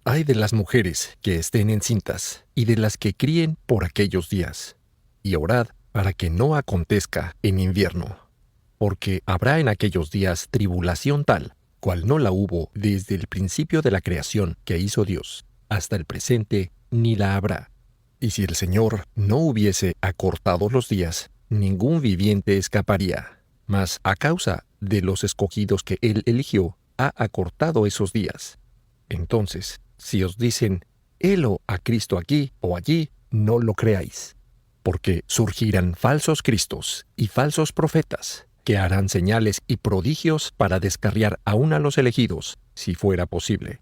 Ay de las mujeres que estén encintas, y de las que críen por aquellos días. Y orad para que no acontezca en invierno. Porque habrá en aquellos días tribulación tal, cual no la hubo desde el principio de la creación que hizo Dios, hasta el presente, ni la habrá. Y si el Señor no hubiese acortado los días, ningún viviente escaparía. Mas a causa de los escogidos que Él eligió, ha acortado esos días. Entonces, si os dicen, helo a Cristo aquí o allí, no lo creáis. Porque surgirán falsos cristos y falsos profetas, que harán señales y prodigios para descarriar aún a los elegidos, si fuera posible.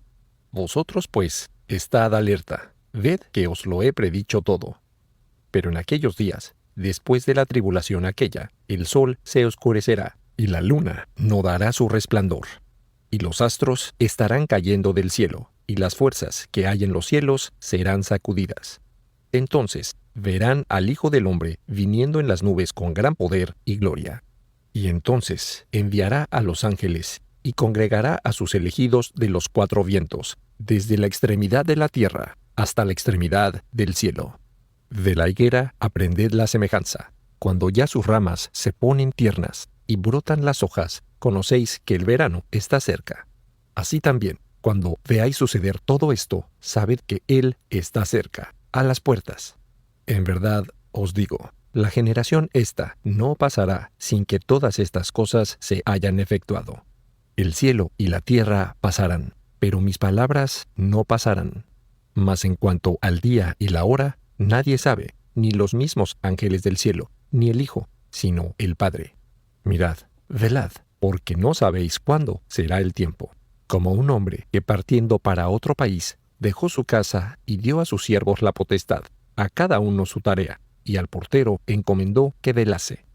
Vosotros, pues, estad alerta. Ved que os lo he predicho todo. Pero en aquellos días, después de la tribulación aquella, el sol se oscurecerá, y la luna no dará su resplandor. Y los astros estarán cayendo del cielo, y las fuerzas que hay en los cielos serán sacudidas. Entonces verán al Hijo del Hombre viniendo en las nubes con gran poder y gloria. Y entonces enviará a los ángeles, y congregará a sus elegidos de los cuatro vientos, desde la extremidad de la tierra hasta la extremidad del cielo. De la higuera aprended la semejanza. Cuando ya sus ramas se ponen tiernas y brotan las hojas, conocéis que el verano está cerca. Así también, cuando veáis suceder todo esto, sabed que Él está cerca, a las puertas. En verdad os digo, la generación esta no pasará sin que todas estas cosas se hayan efectuado. El cielo y la tierra pasarán, pero mis palabras no pasarán. Mas en cuanto al día y la hora, nadie sabe, ni los mismos ángeles del cielo, ni el Hijo, sino el Padre. Mirad, velad, porque no sabéis cuándo será el tiempo. Como un hombre que partiendo para otro país, dejó su casa y dio a sus siervos la potestad, a cada uno su tarea, y al portero encomendó que velase.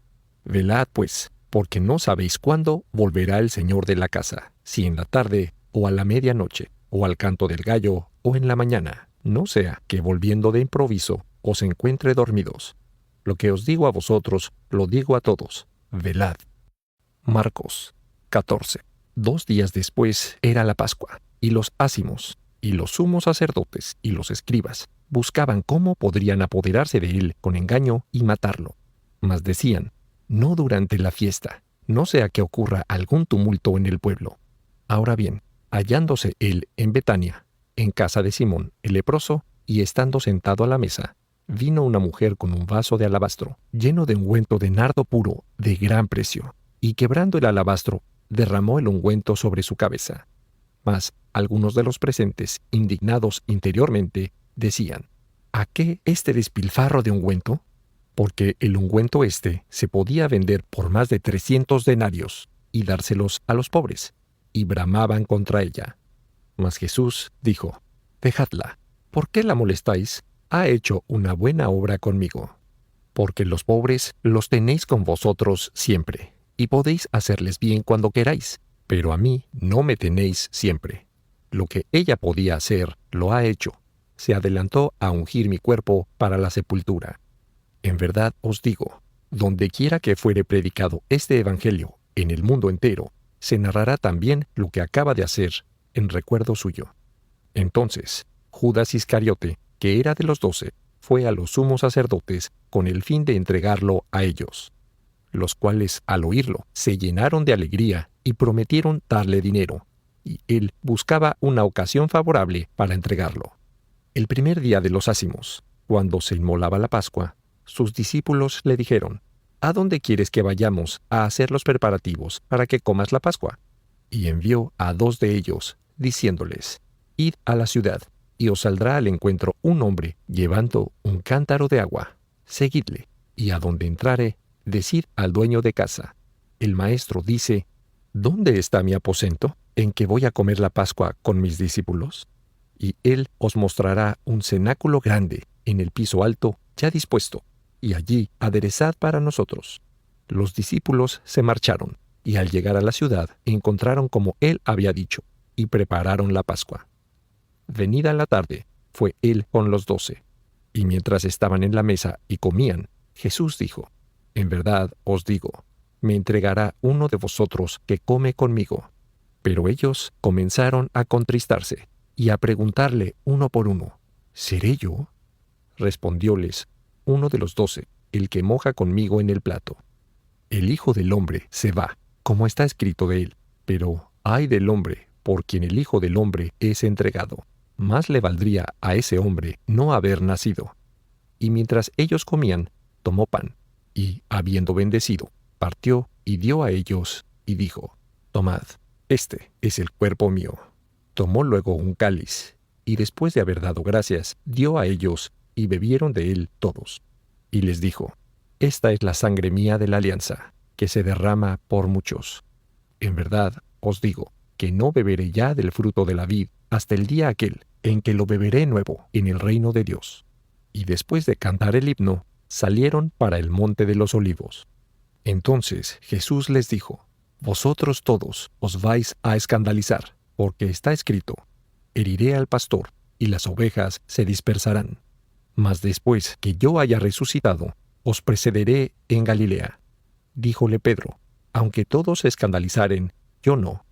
Velad, pues, porque no sabéis cuándo volverá el Señor de la casa, si en la tarde, o a la medianoche, o al canto del gallo, o en la mañana, no sea que volviendo de improviso os encuentre dormidos. Lo que os digo a vosotros, lo digo a todos, velad. Marcos 14. 2 días después era la Pascua, y los ázimos, y los sumos sacerdotes, y los escribas, buscaban cómo podrían apoderarse de él con engaño y matarlo. Mas decían, no durante la fiesta, no sea que ocurra algún tumulto en el pueblo. Ahora bien, hallándose él en Betania, en casa de Simón el leproso, y estando sentado a la mesa, vino una mujer con un vaso de alabastro, lleno de ungüento de nardo puro, de gran precio, y quebrando el alabastro, derramó el ungüento sobre su cabeza. Mas algunos de los presentes, indignados interiormente, decían, ¿a qué este despilfarro de ungüento? Porque el ungüento se podía vender por más de 300 denarios y dárselos a los pobres, y bramaban contra ella. Mas Jesús dijo, dejadla, ¿por qué la molestáis? Ha hecho una buena obra conmigo. Porque los pobres los tenéis con vosotros siempre, y podéis hacerles bien cuando queráis, pero a mí no me tenéis siempre. Lo que ella podía hacer, lo ha hecho. Se adelantó a ungir mi cuerpo para la sepultura. En verdad os digo, donde quiera que fuere predicado este evangelio en el mundo entero, se narrará también lo que acaba de hacer en recuerdo suyo. Entonces, Judas Iscariote, que era de los 12, fue a los sumos sacerdotes con el fin de entregarlo a ellos, los cuales, al oírlo, se llenaron de alegría y prometieron darle dinero, y él buscaba una ocasión favorable para entregarlo. El primer día de los ázimos, cuando se inmolaba la Pascua, sus discípulos le dijeron, ¿a dónde quieres que vayamos a hacer los preparativos para que comas la Pascua? Y envió a 2 de ellos, diciéndoles, id a la ciudad, y os saldrá al encuentro un hombre llevando un cántaro de agua. Seguidle, y a donde entrare, decid al dueño de casa, el maestro dice, ¿dónde está mi aposento, en que voy a comer la Pascua con mis discípulos? Y él os mostrará un cenáculo grande, en el piso alto, ya dispuesto, y allí aderezad para nosotros. Los discípulos se marcharon, Y al llegar a la ciudad, encontraron como él había dicho, y prepararon la Pascua. Venida la tarde, fue él con los 12. Y mientras estaban en la mesa y comían, Jesús dijo: En verdad os digo, me entregará uno de vosotros que come conmigo. Pero ellos comenzaron a contristarse y a preguntarle uno por uno: ¿Seré yo? Respondióles uno de los 12, el que moja conmigo en el plato. El Hijo del Hombre se va, como está escrito de él, pero ay del hombre por quien el Hijo del Hombre es entregado. Más le valdría a ese hombre no haber nacido. Y mientras ellos comían, tomó pan, y, habiendo bendecido, partió y dio a ellos, y dijo: Tomad, este es el cuerpo mío. Tomó luego un cáliz, y después de haber dado gracias, dio a ellos, y bebieron de él todos. Y les dijo: Esta es la sangre mía de la alianza, que se derrama por muchos. En verdad os digo, que no beberé ya del fruto de la vid hasta el día aquel en que lo beberé nuevo en el reino de Dios. Y después de cantar el himno, salieron para el monte de los olivos. Entonces Jesús les dijo: Vosotros todos os vais a escandalizar, porque está escrito: Heriré al pastor, y las ovejas se dispersarán. Mas después que yo haya resucitado, os precederé en Galilea. Díjole Pedro: Aunque todos se escandalizaren, yo no.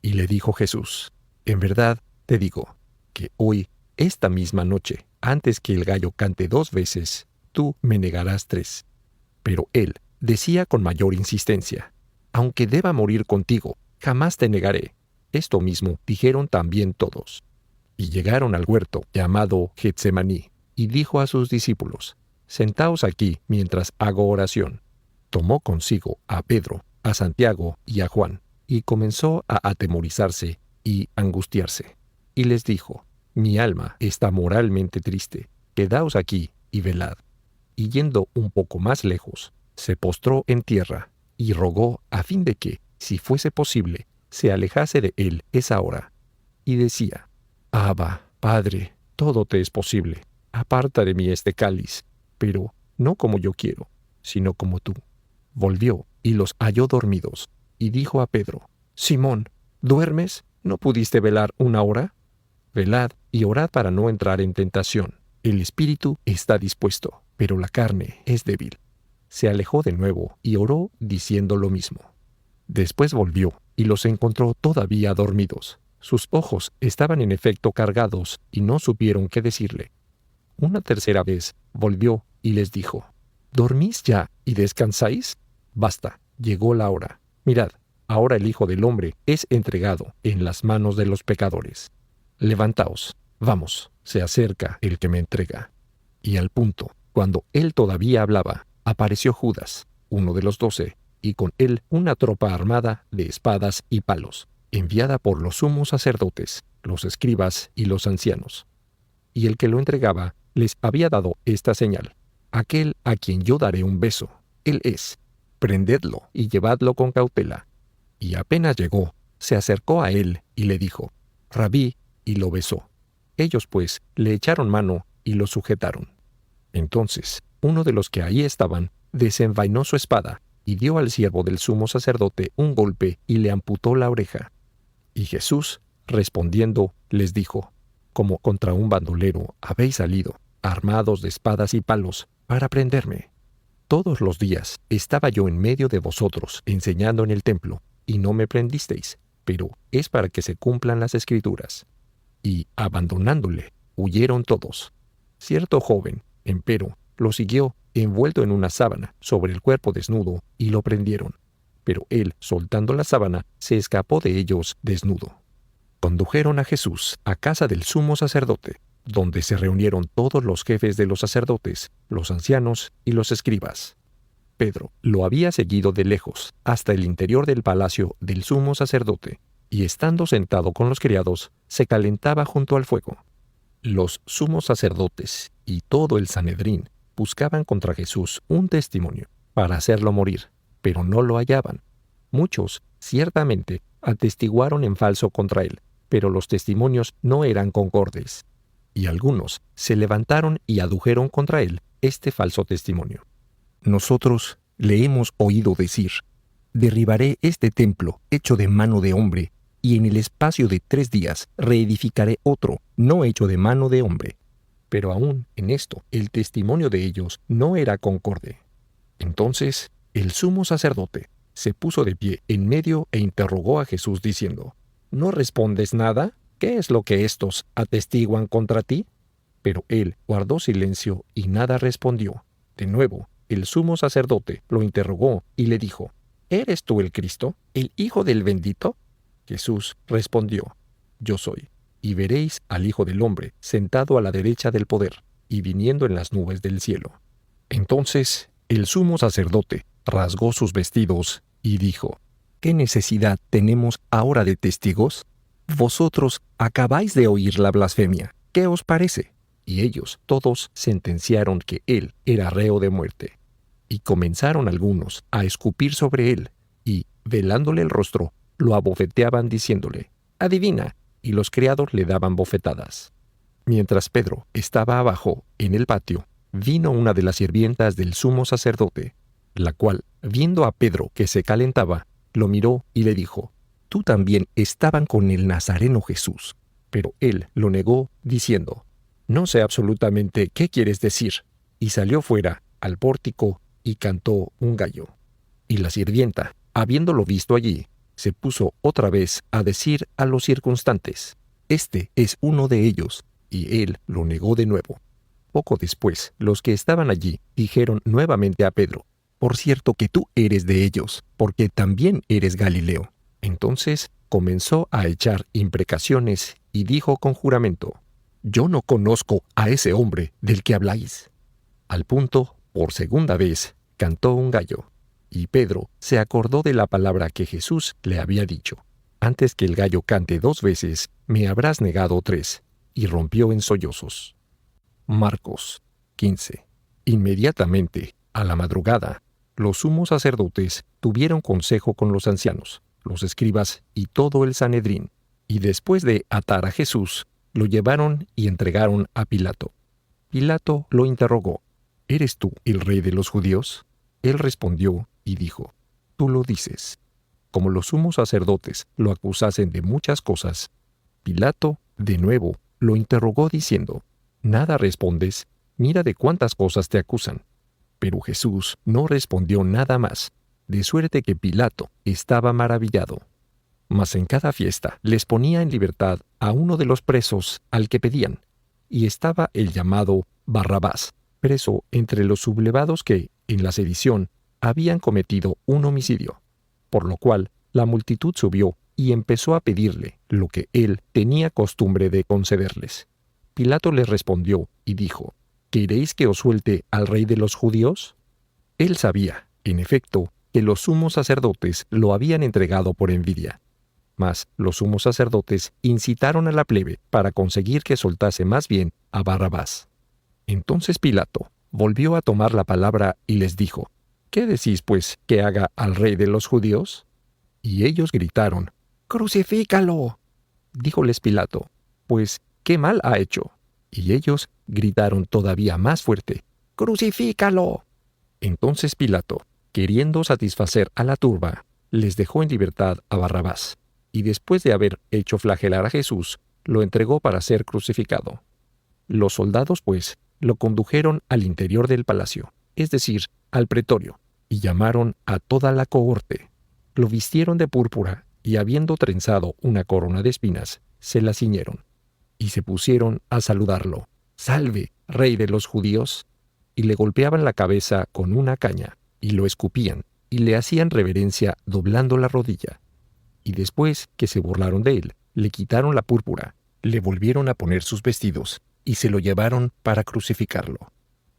Y le dijo Jesús: En verdad te digo, que hoy, esta misma noche, antes que el gallo cante 2 veces, tú me negarás 3. Pero él decía con mayor insistencia: Aunque deba morir contigo, jamás te negaré. Esto mismo dijeron también todos. Y llegaron al huerto llamado Getsemaní, y dijo a sus discípulos: Sentaos aquí mientras hago oración. Tomó consigo a Pedro, a Santiago y a Juan, y comenzó a atemorizarse y angustiarse. Y les dijo: Mi alma está moralmente triste, quedaos aquí y velad. Y yendo un poco más lejos, se postró en tierra y rogó a fin de que, si fuese posible, se alejase de él esa hora. Y decía: Abba, Padre, todo te es posible, aparta de mí este cáliz, pero no como yo quiero, sino como tú. Volvió y los halló dormidos, y dijo a Pedro: Simón, ¿duermes? ¿No pudiste velar 1 hora? Velad y orad para no entrar en tentación. El espíritu está dispuesto, pero la carne es débil. Se alejó de nuevo y oró diciendo lo mismo. Después volvió y los encontró todavía dormidos. Sus ojos estaban en efecto cargados y no supieron qué decirle. Una tercera vez volvió y les dijo: ¿Dormís ya y descansáis? Basta, llegó la hora. Mirad, ahora el Hijo del Hombre es entregado en las manos de los pecadores. Levantaos, vamos, se acerca el que me entrega. Y al punto, cuando él todavía hablaba, apareció Judas, uno de los 12, y con él una tropa armada de espadas y palos, enviada por los sumos sacerdotes, los escribas y los ancianos. Y el que lo entregaba les había dado esta señal: Aquel a quien yo daré un beso, él es. Prendedlo y llevadlo con cautela. Y apenas llegó, se acercó a él y le dijo: Rabí, y lo besó. Ellos pues le echaron mano y lo sujetaron. Entonces uno de los que ahí estaban desenvainó su espada y dio al siervo del sumo sacerdote un golpe y le amputó la oreja. Y Jesús, respondiendo, les dijo: Como contra un bandolero habéis salido, armados de espadas y palos, para prenderme. Todos los días estaba yo en medio de vosotros enseñando en el templo, y no me prendisteis, pero es para que se cumplan las Escrituras. Y, abandonándole, huyeron todos. Cierto joven, empero, lo siguió envuelto en una sábana sobre el cuerpo desnudo, y lo prendieron. Pero él, soltando la sábana, se escapó de ellos desnudo. Condujeron a Jesús a casa del sumo sacerdote, donde se reunieron todos los jefes de los sacerdotes, los ancianos y los escribas. Pedro lo había seguido de lejos hasta el interior del palacio del sumo sacerdote, y estando sentado con los criados, se calentaba junto al fuego. Los sumos sacerdotes y todo el Sanedrín buscaban contra Jesús un testimonio para hacerlo morir, pero no lo hallaban. Muchos, ciertamente, atestiguaron en falso contra él, pero los testimonios no eran concordes. Y algunos se levantaron y adujeron contra él este falso testimonio. Nosotros le hemos oído decir: derribaré este templo hecho de mano de hombre, y en el espacio de 3 días reedificaré otro, no hecho de mano de hombre. Pero aún en esto, el testimonio de ellos no era concorde. Entonces, el sumo sacerdote se puso de pie en medio e interrogó a Jesús diciendo: ¿No respondes nada? ¿Qué es lo que éstos atestiguan contra ti? Pero él guardó silencio y nada respondió. De nuevo, el sumo sacerdote lo interrogó y le dijo: ¿Eres tú el Cristo, el Hijo del Bendito? Jesús respondió: Yo soy. Y veréis al Hijo del Hombre sentado a la derecha del poder y viniendo en las nubes del cielo. Entonces el sumo sacerdote rasgó sus vestidos y dijo: ¿Qué necesidad tenemos ahora de testigos? Vosotros acabáis de oír la blasfemia. ¿Qué os parece? Y ellos todos sentenciaron que él era reo de muerte. Y comenzaron algunos a escupir sobre él, y, velándole el rostro, lo abofeteaban diciéndole: Adivina. Y los criados le daban bofetadas. Mientras Pedro estaba abajo, en el patio, vino una de las sirvientas del sumo sacerdote, la cual, viendo a Pedro que se calentaba, lo miró y le dijo: Tú también estaban con el Nazareno Jesús. Pero él lo negó, diciendo: No sé absolutamente qué quieres decir. Y salió fuera, al pórtico, y cantó un gallo. Y la sirvienta, habiéndolo visto allí, se puso otra vez a decir a los circunstantes: Este es uno de ellos. Y él lo negó de nuevo. Poco después, los que estaban allí dijeron nuevamente a Pedro: Por cierto que tú eres de ellos, porque también eres Galileo. Entonces comenzó a echar imprecaciones y dijo con juramento: Yo no conozco a ese hombre del que habláis. Al punto, por segunda vez, cantó un gallo. Y Pedro se acordó de la palabra que Jesús le había dicho: Antes que el gallo cante 2 veces, me habrás negado 3. Y rompió en sollozos. Marcos 15. Inmediatamente, a la madrugada, los sumos sacerdotes tuvieron consejo con los ancianos, los escribas y todo el Sanedrín, y después de atar a Jesús, lo llevaron y entregaron a Pilato. Pilato lo interrogó: ¿Eres tú el rey de los judíos? Él respondió y dijo: Tú lo dices. Como los sumos sacerdotes lo acusasen de muchas cosas, Pilato, de nuevo, lo interrogó diciendo: ¿Nada respondes? Mira de cuántas cosas te acusan. Pero Jesús no respondió nada más, de suerte que Pilato estaba maravillado. Mas en cada fiesta les ponía en libertad a uno de los presos al que pedían, y estaba el llamado Barrabás, preso entre los sublevados que, en la sedición, habían cometido un homicidio, por lo cual la multitud subió y empezó a pedirle lo que él tenía costumbre de concederles. Pilato les respondió y dijo: ¿Queréis que os suelte al rey de los judíos? Él sabía, en efecto, que los sumos sacerdotes lo habían entregado por envidia. Mas los sumos sacerdotes incitaron a la plebe para conseguir que soltase más bien a Barrabás. Entonces Pilato volvió a tomar la palabra y les dijo: ¿Qué decís, pues, que haga al rey de los judíos? Y ellos gritaron: ¡Crucifícalo! Díjoles Pilato: Pues, ¿qué mal ha hecho? Y ellos gritaron todavía más fuerte: ¡Crucifícalo! Entonces Pilato, queriendo satisfacer a la turba, les dejó en libertad a Barrabás, y después de haber hecho flagelar a Jesús, lo entregó para ser crucificado. Los soldados, pues, lo condujeron al interior del palacio, es decir, al pretorio, y llamaron a toda la cohorte. Lo vistieron de púrpura, y habiendo trenzado una corona de espinas, se la ciñeron, y se pusieron a saludarlo: «Salve, rey de los judíos». Y le golpeaban la cabeza con una caña, y lo escupían, y le hacían reverencia doblando la rodilla. Y después que se burlaron de él, le quitaron la púrpura, le volvieron a poner sus vestidos, y se lo llevaron para crucificarlo.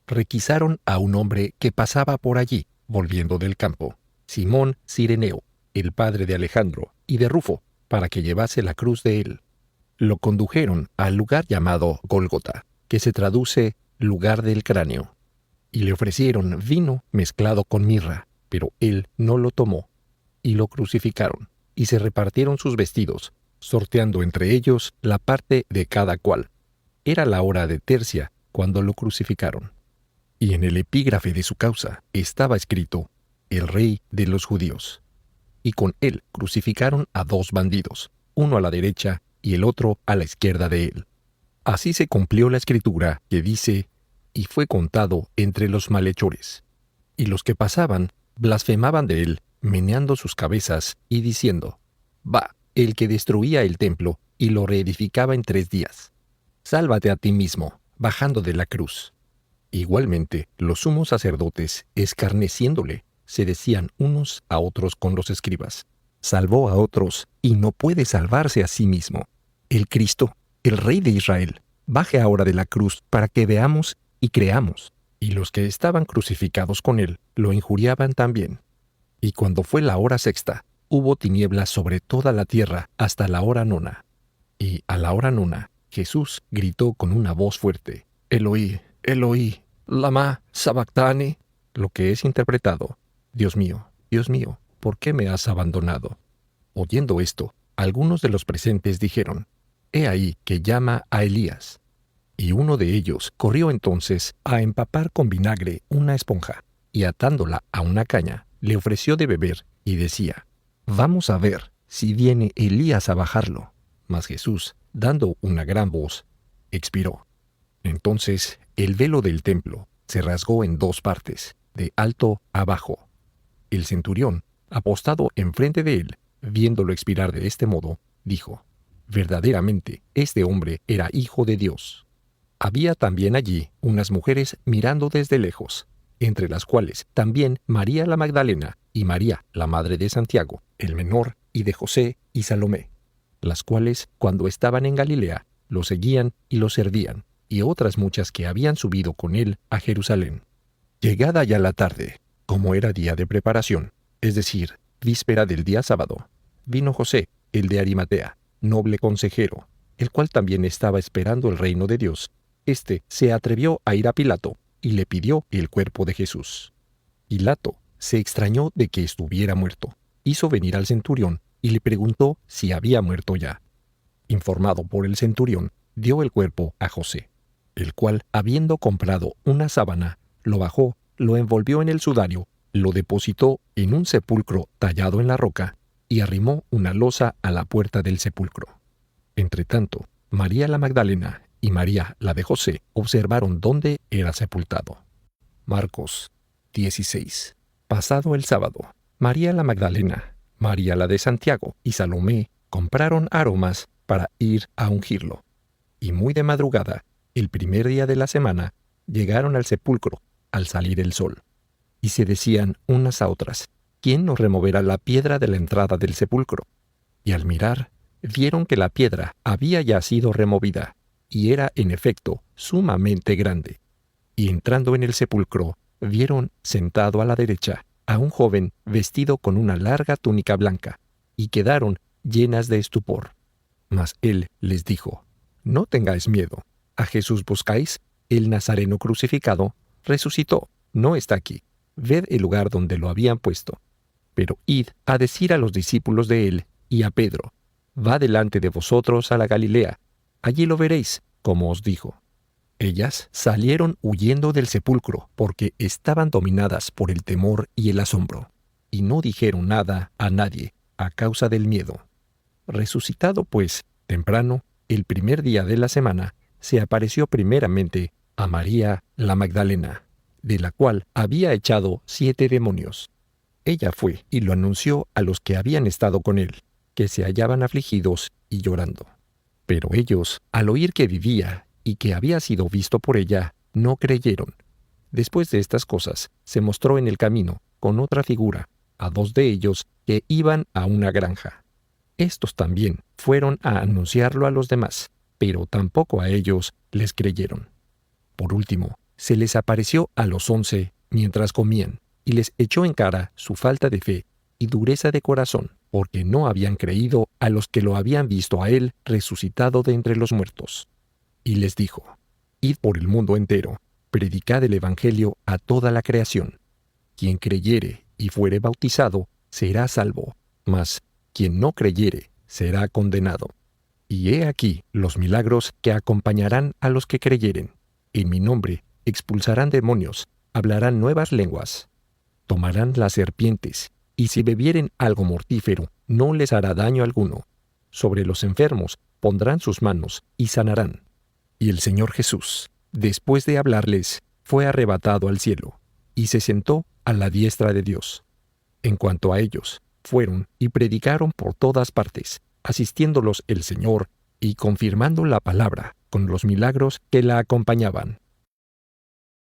Requisaron a un hombre que pasaba por allí, volviendo del campo, Simón Cireneo, el padre de Alejandro y de Rufo, para que llevase la cruz de él. Lo condujeron al lugar llamado Gólgota, que se traduce lugar del cráneo, y le ofrecieron vino mezclado con mirra, pero él no lo tomó, y lo crucificaron, y se repartieron sus vestidos, sorteando entre ellos la parte de cada cual. Era la hora de tercia cuando lo crucificaron. Y en el epígrafe de su causa estaba escrito: el rey de los judíos. y con él crucificaron a 2 bandidos, uno a la derecha y el otro a la izquierda de él. Así se cumplió la escritura que dice: y fue contado entre los malhechores. Y los que pasaban blasfemaban de él, meneando sus cabezas y diciendo: Va, el que destruía el templo y lo reedificaba en 3 días. Sálvate a ti mismo, bajando de la cruz. Igualmente, los sumos sacerdotes, escarneciéndole, se decían unos a otros con los escribas: Salvó a otros y no puede salvarse a sí mismo. El Cristo, el Rey de Israel, baje ahora de la cruz para que veamos y creamos. Y los que estaban crucificados con él lo injuriaban también. Y cuando fue la hora 6, hubo tinieblas sobre toda la tierra hasta la hora 9. Y a la hora 9, Jesús gritó con una voz fuerte: Eloi, Eloi, lama sabactani, lo que es interpretado: Dios mío, ¿por qué me has abandonado? Oyendo esto, algunos de los presentes dijeron: He ahí que llama a Elías. Y uno de ellos corrió entonces a empapar con vinagre una esponja, y atándola a una caña, le ofreció de beber, y decía: Vamos a ver si viene Elías a bajarlo. Mas Jesús, dando una gran voz, expiró. Entonces el velo del templo se rasgó en 2 partes, de alto a bajo. El centurión, apostado enfrente de él, viéndolo expirar de este modo, dijo: Verdaderamente, este hombre era hijo de Dios. Había también allí unas mujeres mirando desde lejos, entre las cuales también María la Magdalena y María, la madre de Santiago, el menor, y de José y Salomé, las cuales, cuando estaban en Galilea, lo seguían y lo servían, y otras muchas que habían subido con él a Jerusalén. Llegada ya la tarde, como era día de preparación, es decir, víspera del día sábado, vino José, el de Arimatea, noble consejero, el cual también estaba esperando el reino de Dios. Este se atrevió a ir a Pilato y le pidió el cuerpo de Jesús. Pilato se extrañó de que estuviera muerto. Hizo venir al centurión y le preguntó si había muerto ya. Informado por el centurión, dio el cuerpo a José, el cual, habiendo comprado una sábana, lo bajó, lo envolvió en el sudario, lo depositó en un sepulcro tallado en la roca y arrimó una losa a la puerta del sepulcro. Entretanto, María la Magdalena y María, la de José, observaron dónde era sepultado. Marcos 16. Pasado el sábado, María la Magdalena, María la de Santiago y Salomé compraron aromas para ir a ungirlo. Y muy de madrugada, el primer día de la semana, llegaron al sepulcro al salir el sol. Y se decían unas a otras: ¿Quién nos removerá la piedra de la entrada del sepulcro? Y al mirar, vieron que la piedra había ya sido removida, y era en efecto sumamente grande. Y entrando en el sepulcro, vieron sentado a la derecha a un joven vestido con una larga túnica blanca, y quedaron llenas de estupor. Mas él les dijo: No tengáis miedo. ¿A Jesús buscáis? El Nazareno crucificado resucitó, no está aquí. Ved el lugar donde lo habían puesto. Pero id a decir a los discípulos de él y a Pedro: Va delante de vosotros a la Galilea. Allí lo veréis, como os dijo. Ellas salieron huyendo del sepulcro, porque estaban dominadas por el temor y el asombro, y no dijeron nada a nadie, a causa del miedo. Resucitado, pues, temprano, el primer día de la semana, se apareció primeramente a María la Magdalena, de la cual había echado 7 demonios. Ella fue y lo anunció a los que habían estado con él, que se hallaban afligidos y llorando. Pero ellos, al oír que vivía y que había sido visto por ella, no creyeron. Después de estas cosas, se mostró en el camino, con otra figura, a 2 de ellos que iban a una granja. Estos también fueron a anunciarlo a los demás, pero tampoco a ellos les creyeron. Por último, se les apareció a los 11 mientras comían, y les echó en cara su falta de fe y dureza de corazón, porque no habían creído a los que lo habían visto a él resucitado de entre los muertos. Y les dijo: Id por el mundo entero, predicad el Evangelio a toda la creación. Quien creyere y fuere bautizado será salvo, mas quien no creyere será condenado. Y he aquí los milagros que acompañarán a los que creyeren. En mi nombre expulsarán demonios, hablarán nuevas lenguas, tomarán las serpientes, y si bebieren algo mortífero, no les hará daño alguno. Sobre los enfermos pondrán sus manos y sanarán. Y el Señor Jesús, después de hablarles, fue arrebatado al cielo, y se sentó a la diestra de Dios. En cuanto a ellos, fueron y predicaron por todas partes, asistiéndolos el Señor y confirmando la palabra con los milagros que la acompañaban.